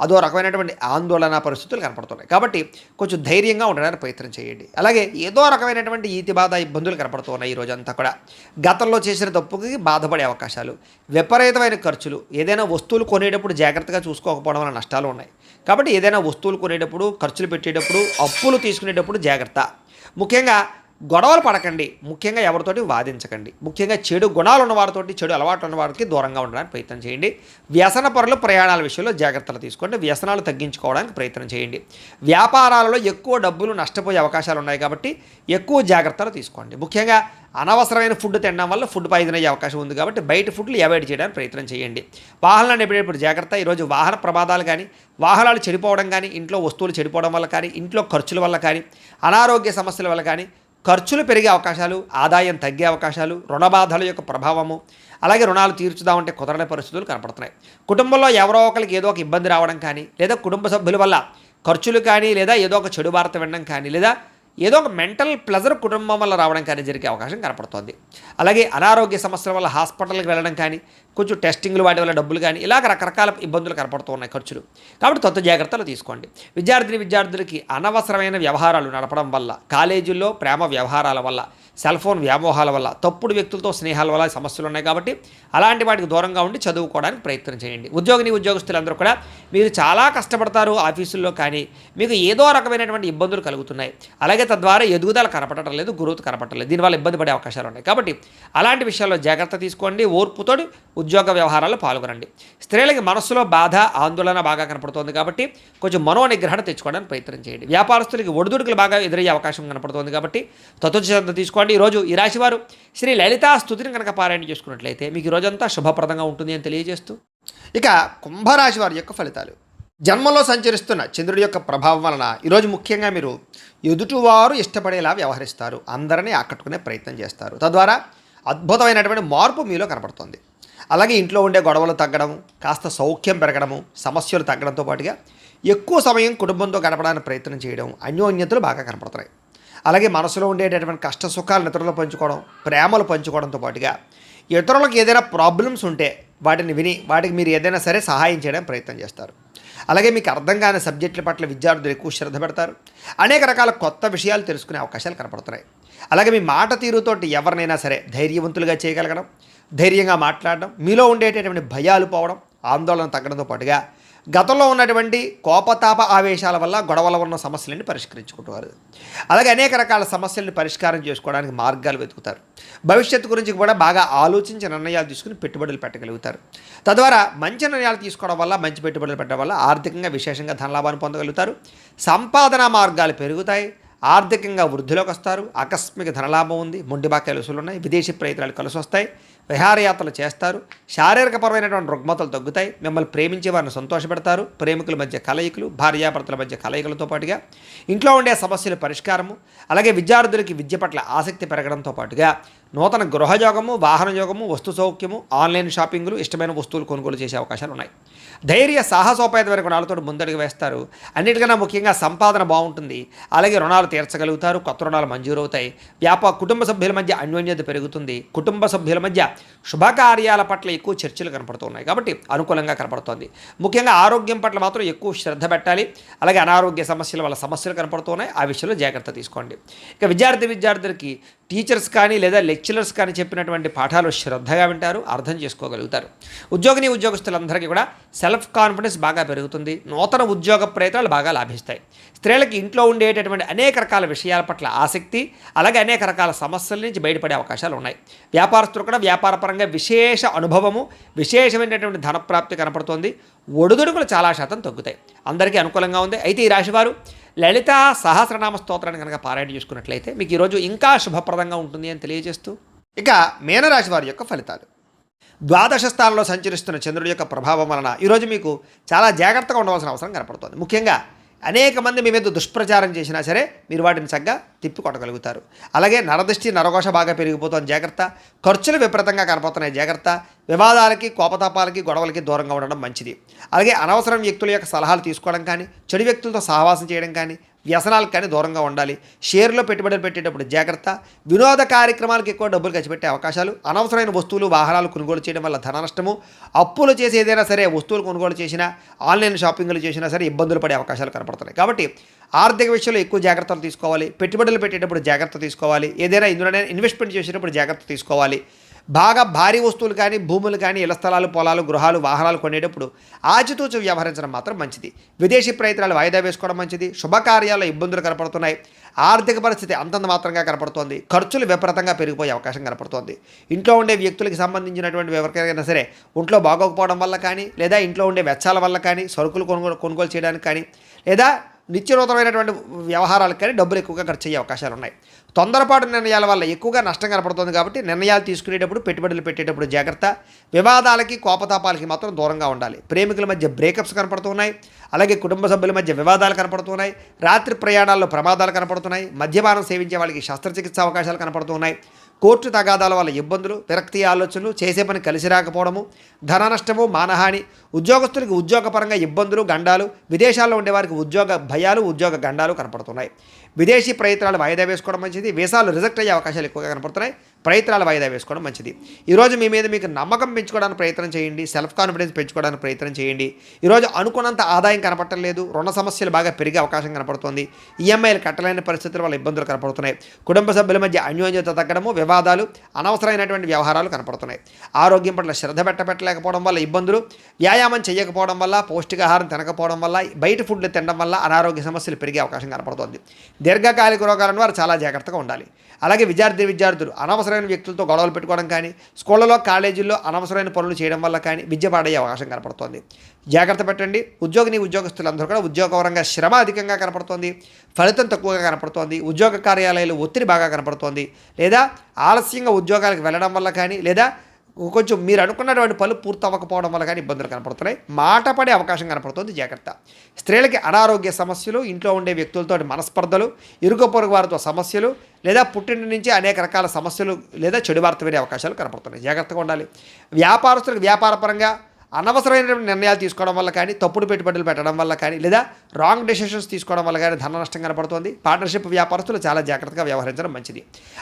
అదో రకమైనటువంటి ఆందోళన పరిస్థితులు కనపడుతున్నాయి, కాబట్టి కొంచెం ధైర్యంగా ఉండడానికి ప్రయత్నం చేయండి. అలాగే ఏదో రకమైనటువంటి ఈతి బాధ ఇబ్బందులు కనపడుతున్నాయి ఈ రోజంతా కూడా. గతంలో చేసిన తప్పుకి బాధపడే అవకాశాలు, విపరీతమైన ఖర్చులు, ఏదైనా వస్తువులు కొనేటప్పుడు జాగ్రత్తగా చూసుకోకపోవడం వల్ల నష్టాలు ఉన్నాయి, కాబట్టి ఏదైనా వస్తువులు కొనేటప్పుడు, ఖర్చులు పెట్టేటప్పుడు, అప్పులు తీసుకునేటప్పుడు జాగ్రత్త. ముఖ్యంగా గొడవలు పడకండి, ముఖ్యంగా ఎవరితోటి వాదించకండి, ముఖ్యంగా చెడు గుణాలు ఉన్న వారితోటి, చెడు అలవాట్లు ఉన్న వారికి దూరంగా ఉండడానికి ప్రయత్నం చేయండి. వ్యసన పరులు ప్రయాణాల విషయంలో జాగ్రత్తలు తీసుకోండి, వ్యసనాలు తగ్గించుకోవడానికి ప్రయత్నం చేయండి. వ్యాపారాలలో ఎక్కువ డబ్బులు నష్టపోయే అవకాశాలు ఉన్నాయి, కాబట్టి ఎక్కువ జాగ్రత్తలు తీసుకోండి. ముఖ్యంగా అనవసరమైన ఫుడ్ తినడం వల్ల ఫుడ్ పాయిజన్ అయ్యే అవకాశం ఉంది, కాబట్టి బయట ఫుడ్లు అవాయిడ్ చేయడానికి ప్రయత్నం చేయండి. వాహనాలు ఎప్పుడెప్పుడు జాగ్రత్త. ఈరోజు వాహన ప్రమాదాలు కానీ, వాహనాలు చెడిపోవడం కానీ, ఇంట్లో వస్తువులు చెడిపోవడం వల్ల కానీ, ఇంట్లో ఖర్చుల వల్ల కానీ, అనారోగ్య సమస్యల వల్ల కానీ, ఖర్చులు పెరిగే అవకాశాలు, ఆదాయం తగ్గే అవకాశాలు, రుణబాధల యొక్క ప్రభావము, అలాగే రుణాలు తీర్చుదామంటే కుదరని పరిస్థితులు కనపడుతున్నాయి. కుటుంబంలో ఎవరో ఒకరికి ఏదో ఒక ఇబ్బంది రావడం కానీ, లేదా కుటుంబ సభ్యుల వల్ల ఖర్చులు కానీ, లేదా ఏదో ఒక చెడు వార్త వినడం కానీ, లేదా ఏదో ఒక మెంటల్ ప్లెజర్ కుటుంబం వల్ల రావడం కానీ జరిగే అవకాశం కనపడుతుంది. అలాగే అనారోగ్య సమస్యల వల్ల హాస్పిటల్కి వెళ్ళడం కానీ, కొంచెం టెస్టింగ్లు వాటి వల్ల డబ్బులు కానీ, ఇలాగ రకరకాల ఇబ్బందులు కనపడుతూ ఉన్నాయి, ఖర్చులు, కాబట్టి కొత్త జాగ్రత్తలు తీసుకోండి. విద్యార్థులకి అనవసరమైన వ్యవహారాలు నడపడం వల్ల, కాలేజీల్లో ప్రేమ వ్యవహారాల వల్ల, సెల్ ఫోన్ వ్యామోహాల వల్ల, తప్పుడు వ్యక్తులతో స్నేహాల వల్ల సమస్యలు ఉన్నాయి, కాబట్టి అలాంటి వాటికి దూరంగా ఉండి చదువుకోవడానికి ప్రయత్నం చేయండి. ఉద్యోగస్తులందరూ కూడా మీరు చాలా కష్టపడతారు ఆఫీసుల్లో, కానీ మీకు ఏదో రకమైనటువంటి ఇబ్బందులు కలుగుతున్నాయి, అలాగే తద్వారా ఎదుగుదల కనపడటం లేదు, గ్రోత్ కనపడటం లేదు, దీనివల్ల ఇబ్బంది పడే అవకాశాలు ఉన్నాయి, కాబట్టి అలాంటి విషయాల్లో జాగ్రత్త తీసుకోండి. ఓర్పుతోటి ఉద్యోగ వ్యవహారాల్లో పాల్గొనండి. స్త్రీలకి మనస్సులో బాధ, ఆందోళన బాగా కనపడుతోంది, కాబట్టి కొంచెం మనోనిగ్రహణ తెచ్చుకోవడానికి ప్రయత్నం చేయండి. వ్యాపారస్తులకి ఒడిదుడుకులు బాగా ఎదురయ్యే అవకాశం కనపడుతోంది, కాబట్టి తత్వశ్రద్ధ తీసుకోండి. ఈరోజు ఈ రాశివారు శ్రీ లలితా స్తుతిని కనుక పారాయణ చేసుకున్నట్లయితే మీకు ఈ రోజంతా శుభప్రదంగా ఉంటుంది అని తెలియజేస్తూ, ఇక కుంభరాశి వారి యొక్క ఫలితాలు. జన్మలో సంచరిస్తున్న చంద్రుడి యొక్క ప్రభావం వలన ఈరోజు ముఖ్యంగా మీరు ఎదుటివారు ఇష్టపడేలా వ్యవహరిస్తారు, అందరినీ ఆకట్టుకునే ప్రయత్నం చేస్తారు, తద్వారా అద్భుతమైనటువంటి మార్పు మీలో కనపడుతుంది. అలాగే ఇంట్లో ఉండే గొడవలు తగ్గడము, కాస్త సౌఖ్యం పెరగడము, సమస్యలు తగ్గడంతో పాటుగా ఎక్కువ సమయం కుటుంబంతో గడపడానికి ప్రయత్నం చేయడం, అన్యోన్యతలు బాగా కనపడుతున్నాయి. అలాగే మనసులో ఉండేటటువంటి కష్ట సుఖాలను ఇతరులు పంచుకోవడం, ప్రేమలు పంచుకోవడంతో పాటుగా ఇతరులకు ఏదైనా ప్రాబ్లమ్స్ ఉంటే వాటిని విని వాటికి మీరు ఏదైనా సరే సహాయం చేయడం ప్రయత్నం చేస్తారు. అలాగే మీకు అర్థం కాని సబ్జెక్టుల పట్ల విద్యార్థులు ఎక్కువ శ్రద్ధ పెడతారు, అనేక రకాల కొత్త విషయాలు తెలుసుకునే అవకాశాలు కనపడుతున్నాయి. అలాగే మీ మాట తీరుతోటి ఎవరినైనా సరే ధైర్యవంతులుగా చేయగలగడం, ధైర్యంగా మాట్లాడడం, మీలో ఉండేటటువంటి భయాలు పోవడం, ఆందోళన తగ్గడంతో పాటుగా గతంలో ఉన్నటువంటి కోపతాప ఆవేశాల వల్ల గొడవల ఉన్న సమస్యలన్నీ పరిష్కరించుకుంటారు. అలాగే అనేక రకాల సమస్యలను పరిష్కారం చేసుకోవడానికి మార్గాలు వెతుకుతారు. భవిష్యత్తు గురించి కూడా బాగా ఆలోచించి నిర్ణయాలు తీసుకుని పెట్టుబడులు పెట్టగలుగుతారు. తద్వారా మంచి నిర్ణయాలు తీసుకోవడం వల్ల, మంచి పెట్టుబడులు పెట్టడం వల్ల ఆర్థికంగా విశేషంగా ధనలాభాన్ని పొందగలుగుతారు. సంపాదన మార్గాలు పెరుగుతాయి, ఆర్థికంగా వృద్ధిలోకి వస్తారు. ఆకస్మిక ధనలాభం ఉంది, మొండి బాక్యాలు వసూలు ఉన్నాయి, విదేశీ ప్రయత్నాలు కలిసి వస్తాయి, విహారయాత్రలు చేస్తారు, శారీరకపరమైనటువంటి రుగ్మతలు తగ్గుతాయి, మిమ్మల్ని ప్రేమించే వారిని సంతోషపెడతారు, ప్రేమికుల మధ్య కలయికలు, భార్యాభర్తల మధ్య కలయికలతో పాటుగా ఇంట్లో ఉండే సమస్యల పరిష్కారము, అలాగే విద్యార్థులకి విద్య పట్ల ఆసక్తి పెరగడంతో పాటుగా నూతన గృహయోగము, వాహన యోగము, వస్తు సౌఖ్యము, ఆన్లైన్ షాపింగ్లు, ఇష్టమైన వస్తువులు కొనుగోలు చేసే అవకాశాలు ఉన్నాయి. ధైర్య సాహసోపేతమైన గుణాలతో ముందడుగు వేస్తారు. అన్నిటికన్నా ముఖ్యంగా సంపాదన బాగుంటుంది, అలాగే రుణాలు తీర్చగలుగుతారు, కొత్త రుణాలు మంజూరవుతాయి, కుటుంబ సభ్యుల మధ్య అన్యోన్యత పెరుగుతుంది, కుటుంబ సభ్యుల మధ్య శుభకార్యాల పట్ల ఎక్కువ చర్చలు కనపడుతున్నాయి, కాబట్టి అనుకూలంగా కనపడుతోంది. ముఖ్యంగా ఆరోగ్యం పట్ల మాత్రం ఎక్కువ శ్రద్ధ పెట్టాలి. అలాగే అనారోగ్య సమస్యల వల్ల సమస్యలు కనపడుతున్నాయి, ఆ విషయంలో జాగ్రత్త తీసుకోండి. ఇక విద్యార్థులకి టీచర్స్ కానీ లేదా లెక్చరర్స్ కానీ చెప్పినటువంటి పాఠాలు శ్రద్ధగా వింటారు, అర్థం చేసుకోగలుగుతారు. ఉద్యోగస్తులందరికీ కూడా సెల్ఫ్ కాన్ఫిడెన్స్ బాగా పెరుగుతుంది. నూతన ఉద్యోగ ప్రయత్నాలు బాగా లాభిస్తాయి. స్త్రీలకి ఇంట్లో ఉండేటటువంటి అనేక రకాల విషయాల పట్ల ఆసక్తి, అలాగే అనేక రకాల సమస్యల నుంచి బయటపడే అవకాశాలు ఉన్నాయి. వ్యాపారస్తులు కూడా వ్యాపారపరంగా విశేష అనుభవము, విశేషమైనటువంటి ధనప్రాప్తి కనపడుతోంది. ఒడిదుడుకులు చాలా శాతం తగ్గుతాయి. అందరికీ అనుకూలంగా ఉంది. అయితే ఈ రాశివారు లలిత సహస్రనామ స్తోత్రాన్ని కనుక పారాయణ చేసుకున్నట్లయితే మీకు ఈరోజు ఇంకా శుభప్రదంగా ఉంటుంది అని తెలియజేస్తూ, ఇక మీనరాశి వారి యొక్క ఫలితాలు. ద్వాదశ స్థానంలో సంచరిస్తున్న చంద్రుడి యొక్క ప్రభావం వలన ఈరోజు మీకు చాలా జాగ్రత్తగా ఉండవలసిన అవసరం కనపడుతుంది. ముఖ్యంగా అనేక మంది మీ మీద దుష్ప్రచారం చేసినా సరే మీరు వాటిని చక్కగా తిప్పి కొట్టగలుగుతారు. అలాగే నరదృష్టి నరఘోష బాగా పెరిగిపోతుంది, జాగ్రత్త. ఖర్చులు విపరీతంగా కనపడుతున్నాయి, జాగ్రత్త. వివాదాలకి, కోపతాపాలకి, గొడవలకి దూరంగా ఉండడం మంచిది. అలాగే అనవసరం వ్యక్తుల యొక్క సలహాలు తీసుకోవడం కానీ, చెడు వ్యక్తులతో సహవాసం చేయడం కానీ, వ్యసనాలకు కానీ దూరంగా ఉండాలి. షేర్లో పెట్టుబడులు పెట్టేటప్పుడు జాగ్రత్త. వినోద కార్యక్రమాలకు ఎక్కువ డబ్బులు ఖర్చు పెట్టే అవకాశాలు, అనవసరమైన వస్తువులు వాహనాలు కొనుగోలు చేయడం వల్ల ధన నష్టము, అప్పులు చేసి ఏదైనా సరే వస్తువులు కొనుగోలు చేసినా, ఆన్లైన్ షాపింగ్లు చేసినా సరే ఇబ్బందులు పడే అవకాశాలు కనపడుతున్నాయి. కాబట్టి ఆర్థిక విషయంలో ఎక్కువ జాగ్రత్తలు తీసుకోవాలి. పెట్టుబడులు పెట్టేటప్పుడు జాగ్రత్త తీసుకోవాలి. ఏదైనా ఇందులోనే ఇన్వెస్ట్మెంట్ చేసేటప్పుడు జాగ్రత్త తీసుకోవాలి. బాగా భారీ వస్తువులు కానీ, భూములు కానీ, ఇళ్ల స్థలాలు, పొలాలు, గృహాలు, వాహనాలు కొనేటప్పుడు ఆచితూచి వ్యవహరించడం మాత్రం మంచిది. విదేశీ ప్రయత్నాలు వాయిదా వేసుకోవడం మంచిది. శుభకార్యాల్లో ఇబ్బందులు కనపడుతున్నాయి. ఆర్థిక పరిస్థితి అంతంత మాత్రంగా కనపడుతోంది. ఖర్చులు విపరీతంగా పెరిగిపోయే అవకాశం కనపడుతోంది. ఇంట్లో ఉండే వ్యక్తులకి సంబంధించినటువంటి ఎవరికైనా సరే ఒంట్లో బాగోకపోవడం వల్ల కానీ, లేదా ఇంట్లో ఉండే వెచ్చాల వల్ల కానీ, సరుకులు కొనుగోలు చేయడానికి కానీ, లేదా నిత్యనూతనమైనటువంటి వ్యవహారాలకు కానీ డబ్బులు ఎక్కువగా ఖర్చు అయ్యే అవకాశాలు ఉన్నాయి. తొందరపాటు నిర్ణయాల వల్ల ఎక్కువగా నష్టం కనపడుతుంది. కాబట్టి నిర్ణయాలు తీసుకునేటప్పుడు, పెట్టుబడులు పెట్టేటప్పుడు జాగ్రత్త. వివాదాలకి, కోపతాపాలకి మాత్రం దూరంగా ఉండాలి. ప్రేమికుల మధ్య బ్రేకప్స్ కనపడుతున్నాయి. అలాగే కుటుంబ సభ్యుల మధ్య వివాదాలు కనపడుతున్నాయి. రాత్రి ప్రయాణాల్లో ప్రమాదాలు కనపడుతున్నాయి. మద్యపానం సేవించే వాళ్ళకి శస్త్రచికిత్స అవకాశాలు కనపడుతున్నాయి. కోర్టు తగాదాల వల్ల ఇబ్బందులు, విరక్తి ఆలోచనలు, చేసే పని కలిసి రాకపోవడము, ధన నష్టము, మానహాని, ఉద్యోగస్తులకి ఉద్యోగపరంగా ఇబ్బందులు, గండాలు, విదేశాల్లో ఉండేవారికి ఉద్యోగ భయాలు, ఉద్యోగ గండాలు కనపడుతున్నాయి. విదేశీ ప్రయత్నాలు వాయిదా వేసుకోవడం మంచిది. వీసాలు రిజెక్ట్ అయ్యే అవకాశాలు ఎక్కువగా కనపడుతున్నాయి. ప్రయత్నాలు వాయిదా వేసుకోవడం మంచిది. ఈరోజు మీ మీద మీకు నమ్మకం పెంచుకోవడానికి ప్రయత్నం చేయండి. సెల్ఫ్ కాన్ఫిడెన్స్ పెంచుకోవడానికి ప్రయత్నం చేయండి. ఈరోజు అనుకున్నంత ఆదాయం కనపడటం లేదు. రుణ సమస్యలు బాగా పెరిగే అవకాశం కనపడుతుంది. ఈఎంఐలు కట్టలేని పరిస్థితుల వల్ల ఇబ్బందులు కనపడుతున్నాయి. కుటుంబ సభ్యుల మధ్య అన్యోన్యత తగ్గడము, వివాదాలు, అనవసరమైనటువంటి వ్యవహారాలు కనపడుతున్నాయి. ఆరోగ్యం పట్ల శ్రద్ధ పెట్టలేకపోవడం వల్ల ఇబ్బందులు, వ్యాయామం చేయకపోవడం వల్ల, పౌష్టికాహారం తినకపోవడం వల్ల, బయట ఫుడ్లు తినడం వల్ల అనారోగ్య సమస్యలు పెరిగే అవకాశం కనపడుతుంది. దీర్ఘకాలిక రోగాలను వారు చాలా జాగ్రత్తగా ఉండాలి. అలాగే విద్యార్థులు అనవసరమైన వ్యక్తులతో గొడవలు పెట్టుకోవడం కానీ, స్కూళ్ళలో, కాలేజీల్లో అనవసరమైన పనులు చేయడం వల్ల కానీ విద్య పాడయ్యే అవకాశం కనపడుతోంది. జాగ్రత్త పెట్టండి. ఉద్యోగస్తులందరూ కూడా ఉద్యోగపరంగా శ్రమ అధికంగా కనపడుతోంది. ఫలితం తక్కువగా కనపడుతోంది. ఉద్యోగ కార్యాలయాలు ఒత్తిడి బాగా కనపడుతోంది. లేదా ఆలస్యంగా ఉద్యోగాలకు వెళ్ళడం వల్ల కానీ, లేదా కొంచెం మీరు అనుకున్నటువంటి పనులు పూర్తి అవ్వకపోవడం వల్ల కానీ ఇబ్బందులు కనపడుతున్నాయి. మాట పడే అవకాశం కనపడుతుంది, జాగ్రత్త. స్త్రీలకి అనారోగ్య సమస్యలు, ఇంట్లో ఉండే వ్యక్తులతో మనస్పర్ధలు, ఇరుగు పొరుగు వారితో సమస్యలు, లేదా పుట్టింటి నుంచి అనేక రకాల సమస్యలు లేదా చెడు వార్త వినే అవకాశాలు కనపడుతున్నాయి. జాగ్రత్తగా ఉండాలి. వ్యాపారస్తులకు వ్యాపారపరంగా అనవసరమైన నిర్ణయాలు తీసుకోవడం వల్ల కానీ, తప్పుడు పెట్టుబడులు పెట్టడం వల్ల కానీ, లేదా రాంగ్ డెసిషన్స్ తీసుకోవడం వల్ల కానీ ధన నష్టం కనపడుతుంది. పార్ట్నర్షిప్ వ్యాపారస్తులు చాలా జాగ్రత్తగా వ్యవహరించడం మంచిది.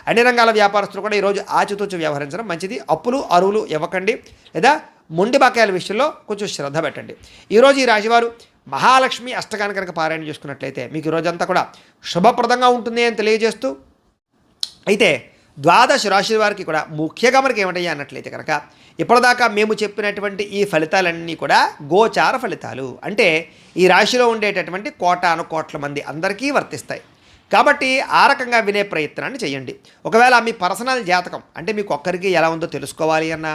అన్ని రంగాల వ్యాపారస్తులు కూడా ఈరోజు ఆచితూచి వ్యవహరించడం మంచిది. అప్పులు, అరువులు ఇవ్వకండి, లేదా మొండి బకాయిల విషయంలో కొంచెం శ్రద్ధ పెట్టండి. ఈరోజు ఈ రాశివారు మహాలక్ష్మి అష్టకాన్ని కనుక పారాయణ చేసుకున్నట్లయితే మీకు ఈరోజంతా కూడా శుభప్రదంగా ఉంటుంది అని తెలియజేస్తూ, అయితే ద్వాదశ రాశి వారికి కూడా ముఖ్యంగా మనకి ఏమిటయ్యా అన్నట్లయితే కనుక ఇప్పటిదాకా మేము చెప్పినటువంటి ఈ ఫలితాలన్నీ కూడా గోచార ఫలితాలు. అంటే ఈ రాశిలో ఉండేటటువంటి కోటాను కోట్ల మంది అందరికీ వర్తిస్తాయి. కాబట్టి ఆ రకంగా వినే ప్రయత్నాన్ని చేయండి. ఒకవేళ మీ పర్సనల్ జాతకం అంటే మీకు ఒక్కరికి ఎలా ఉందో తెలుసుకోవాలి అన్నా,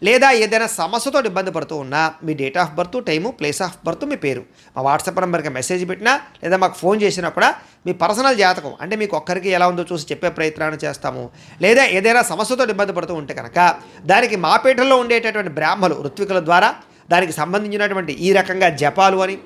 లేదా ఏదైనా సమస్యతో ఇబ్బంది పడుతూ ఉన్నా మీ date of birth, time, place of birth, మీ పేరు మా వాట్సాప్ నెంబర్కి మెసేజ్ పెట్టినా లేదా మాకు ఫోన్ చేసినా కూడా మీ పర్సనల్ జాతకం అంటే మీకు ఒక్కరికి ఎలా ఉందో చూసి చెప్పే ప్రయత్నాన్ని చేస్తాము. లేదా ఏదైనా సమస్యతో ఇబ్బంది పడుతూ ఉంటే కనుక దానికి మా పీఠంలో ఉండేటటువంటి బ్రాహ్మలు, ఋత్వికుల ద్వారా దానికి సంబంధించినటువంటి ఈ రకంగా జపాలు అని,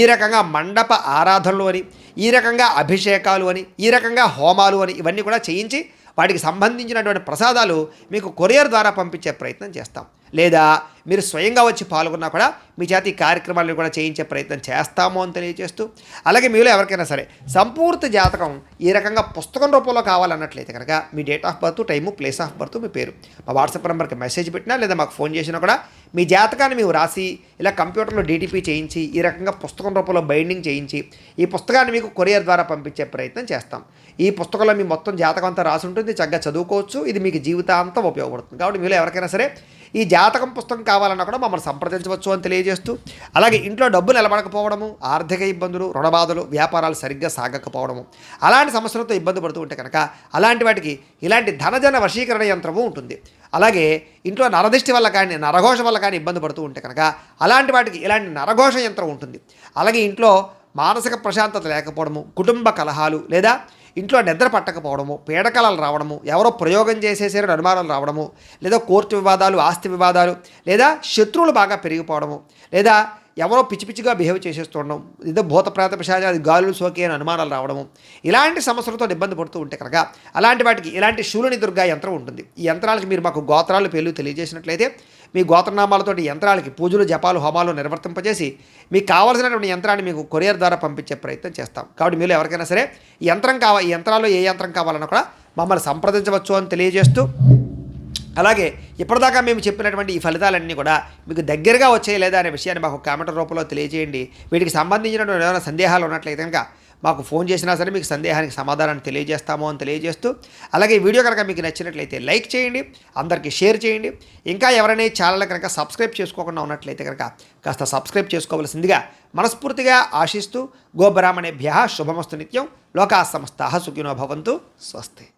ఈ రకంగా మండప ఆరాధనలు అని, ఈ రకంగా అభిషేకాలు అని, ఈ రకంగా హోమాలు అని ఇవన్నీ కూడా చేయించి వాటికి సంబంధించినటువంటి ప్రసాదాలు మీకు కొరియర్ ద్వారా పంపించే ప్రయత్నం చేస్తాం. లేదా మీరు స్వయంగా వచ్చి పాల్గొన్నా కూడా మీ చేత ఈ కార్యక్రమాలను కూడా చేయించే ప్రయత్నం చేస్తాము అని తెలియజేస్తూ, అలాగే మీలో ఎవరికైనా సరే సంపూర్తి జాతకం ఈ రకంగా పుస్తకం రూపంలో కావాలన్నట్లయితే కనుక మీ date of birth, time, place of birth, మీ పేరు మా వాట్సాప్ నెంబర్కి మెసేజ్ పెట్టినా లేదా మాకు ఫోన్ చేసినా కూడా మీ జాతకాన్ని మేము రాసి ఇలా కంప్యూటర్లో డీటీపీ చేయించి ఈ రకంగా పుస్తకం రూపంలో బైండింగ్ చేయించి ఈ పుస్తకాన్ని మీకు కొరియర్ ద్వారా పంపించే ప్రయత్నం చేస్తాం. ఈ పుస్తకంలో మీ మొత్తం జాతకం అంతా రాసి ఉంటుంది, చక్కగా చదువుకోవచ్చు. ఇది మీకు జీవితాంతం ఉపయోగపడుతుంది. కాబట్టి మీలో ఎవరికైనా సరే ఈ జాతకం పుస్తకం కావాలన్నా కూడా మమ్మల్ని సంప్రదించవచ్చు అని తెలియజేస్తూ, అలాగే ఇంట్లో డబ్బు నిలబడకపోవడము, ఆర్థిక ఇబ్బందులు, రుణబాధలు, వ్యాపారాలు సరిగ్గా సాగకపోవడము, అలాంటి సమస్యలతో ఇబ్బంది పడుతూ ఉంటే కనుక అలాంటి వాటికి ఇలాంటి ధనజన వశీకరణ యంత్రము ఉంటుంది. అలాగే ఇంట్లో నరదిష్టి వల్ల కానీ, నరఘోష వల్ల కానీ ఇబ్బంది పడుతూ ఉంటే కనుక అలాంటి వాటికి ఇలాంటి నరఘోష యంత్రం ఉంటుంది. అలాగే ఇంట్లో మానసిక ప్రశాంతత లేకపోవడము, కుటుంబ కలహాలు లేదా ఇంట్లో నిద్ర పట్టకపోవడము, పీడకలలు రావడము, ఎవరో ప్రయోగం చేసేసారని అనుమానాలు రావడము, లేదా కోర్టు వివాదాలు, ఆస్తి వివాదాలు, లేదా శత్రువులు బాగా పెరిగిపోవడము, లేదా ఎవరో పిచ్చి పిచ్చిగా బిహేవ్ చేసేస్తుండడం, ఏదో భూత ప్రేత పిశాచ అది గాలులు సోకి అని అనుమానాలు రావడము, ఇలాంటి సమస్యలతో ఇబ్బంది పడుతూ ఉంటే కనుక అలాంటి వాటికి ఇలాంటి శూలిని దుర్గా యంత్రం ఉంటుంది. ఈ యంత్రాలకి మీరు మాకు గోత్రాలు పేర్లు తెలియజేసినట్లయితే మీ గోత్రనామాలతోటి యంత్రాలకి పూజలు, జపాలు, హోమాలు నిర్వర్తింపజేసి మీకు కావాల్సినటువంటి యంత్రాన్ని మీకు కొరియర్ ద్వారా పంపించే ప్రయత్నం చేస్తాం. కాబట్టి మీరు ఎవరికైనా సరే ఈ యంత్రాల్లో ఏ యంత్రం కావాలన్నా కూడా మమ్మల్ని సంప్రదించవచ్చు అని తెలియజేస్తూ, అలాగే ఇప్పటిదాకా మేము చెప్పినటువంటి ఈ ఫలితాలన్నీ కూడా మీకు దగ్గరగా వచ్చాయి లేదా అనే విషయాన్ని మాకు కామెంట్ రూపంలో తెలియజేయండి. వీటికి సంబంధించినటువంటి ఏమైనా సందేహాలు ఉన్నట్లయితే కనుక మాకు ఫోన్ చేసినా సరే మీకు సందేహానికి సమాధానాన్ని తెలియజేస్తాము అని తెలియజేస్తూ, అలాగే ఈ వీడియో కనుక మీకు నచ్చినట్లయితే లైక్ చేయండి, అందరికీ షేర్ చేయండి. ఇంకా ఎవరైనా ఈ ఛానల్ కనుక సబ్స్క్రైబ్ చేసుకోకుండా ఉన్నట్లయితే కనుక కాస్త సబ్స్క్రైబ్ చేసుకోవలసిందిగా మనస్ఫూర్తిగా ఆశిస్తూ, గోబ్రాహ్మణేభ్యః శుభమస్తు నిత్యం, లోకాః సమస్తాః సుఖినో భవంతు, స్వస్తి.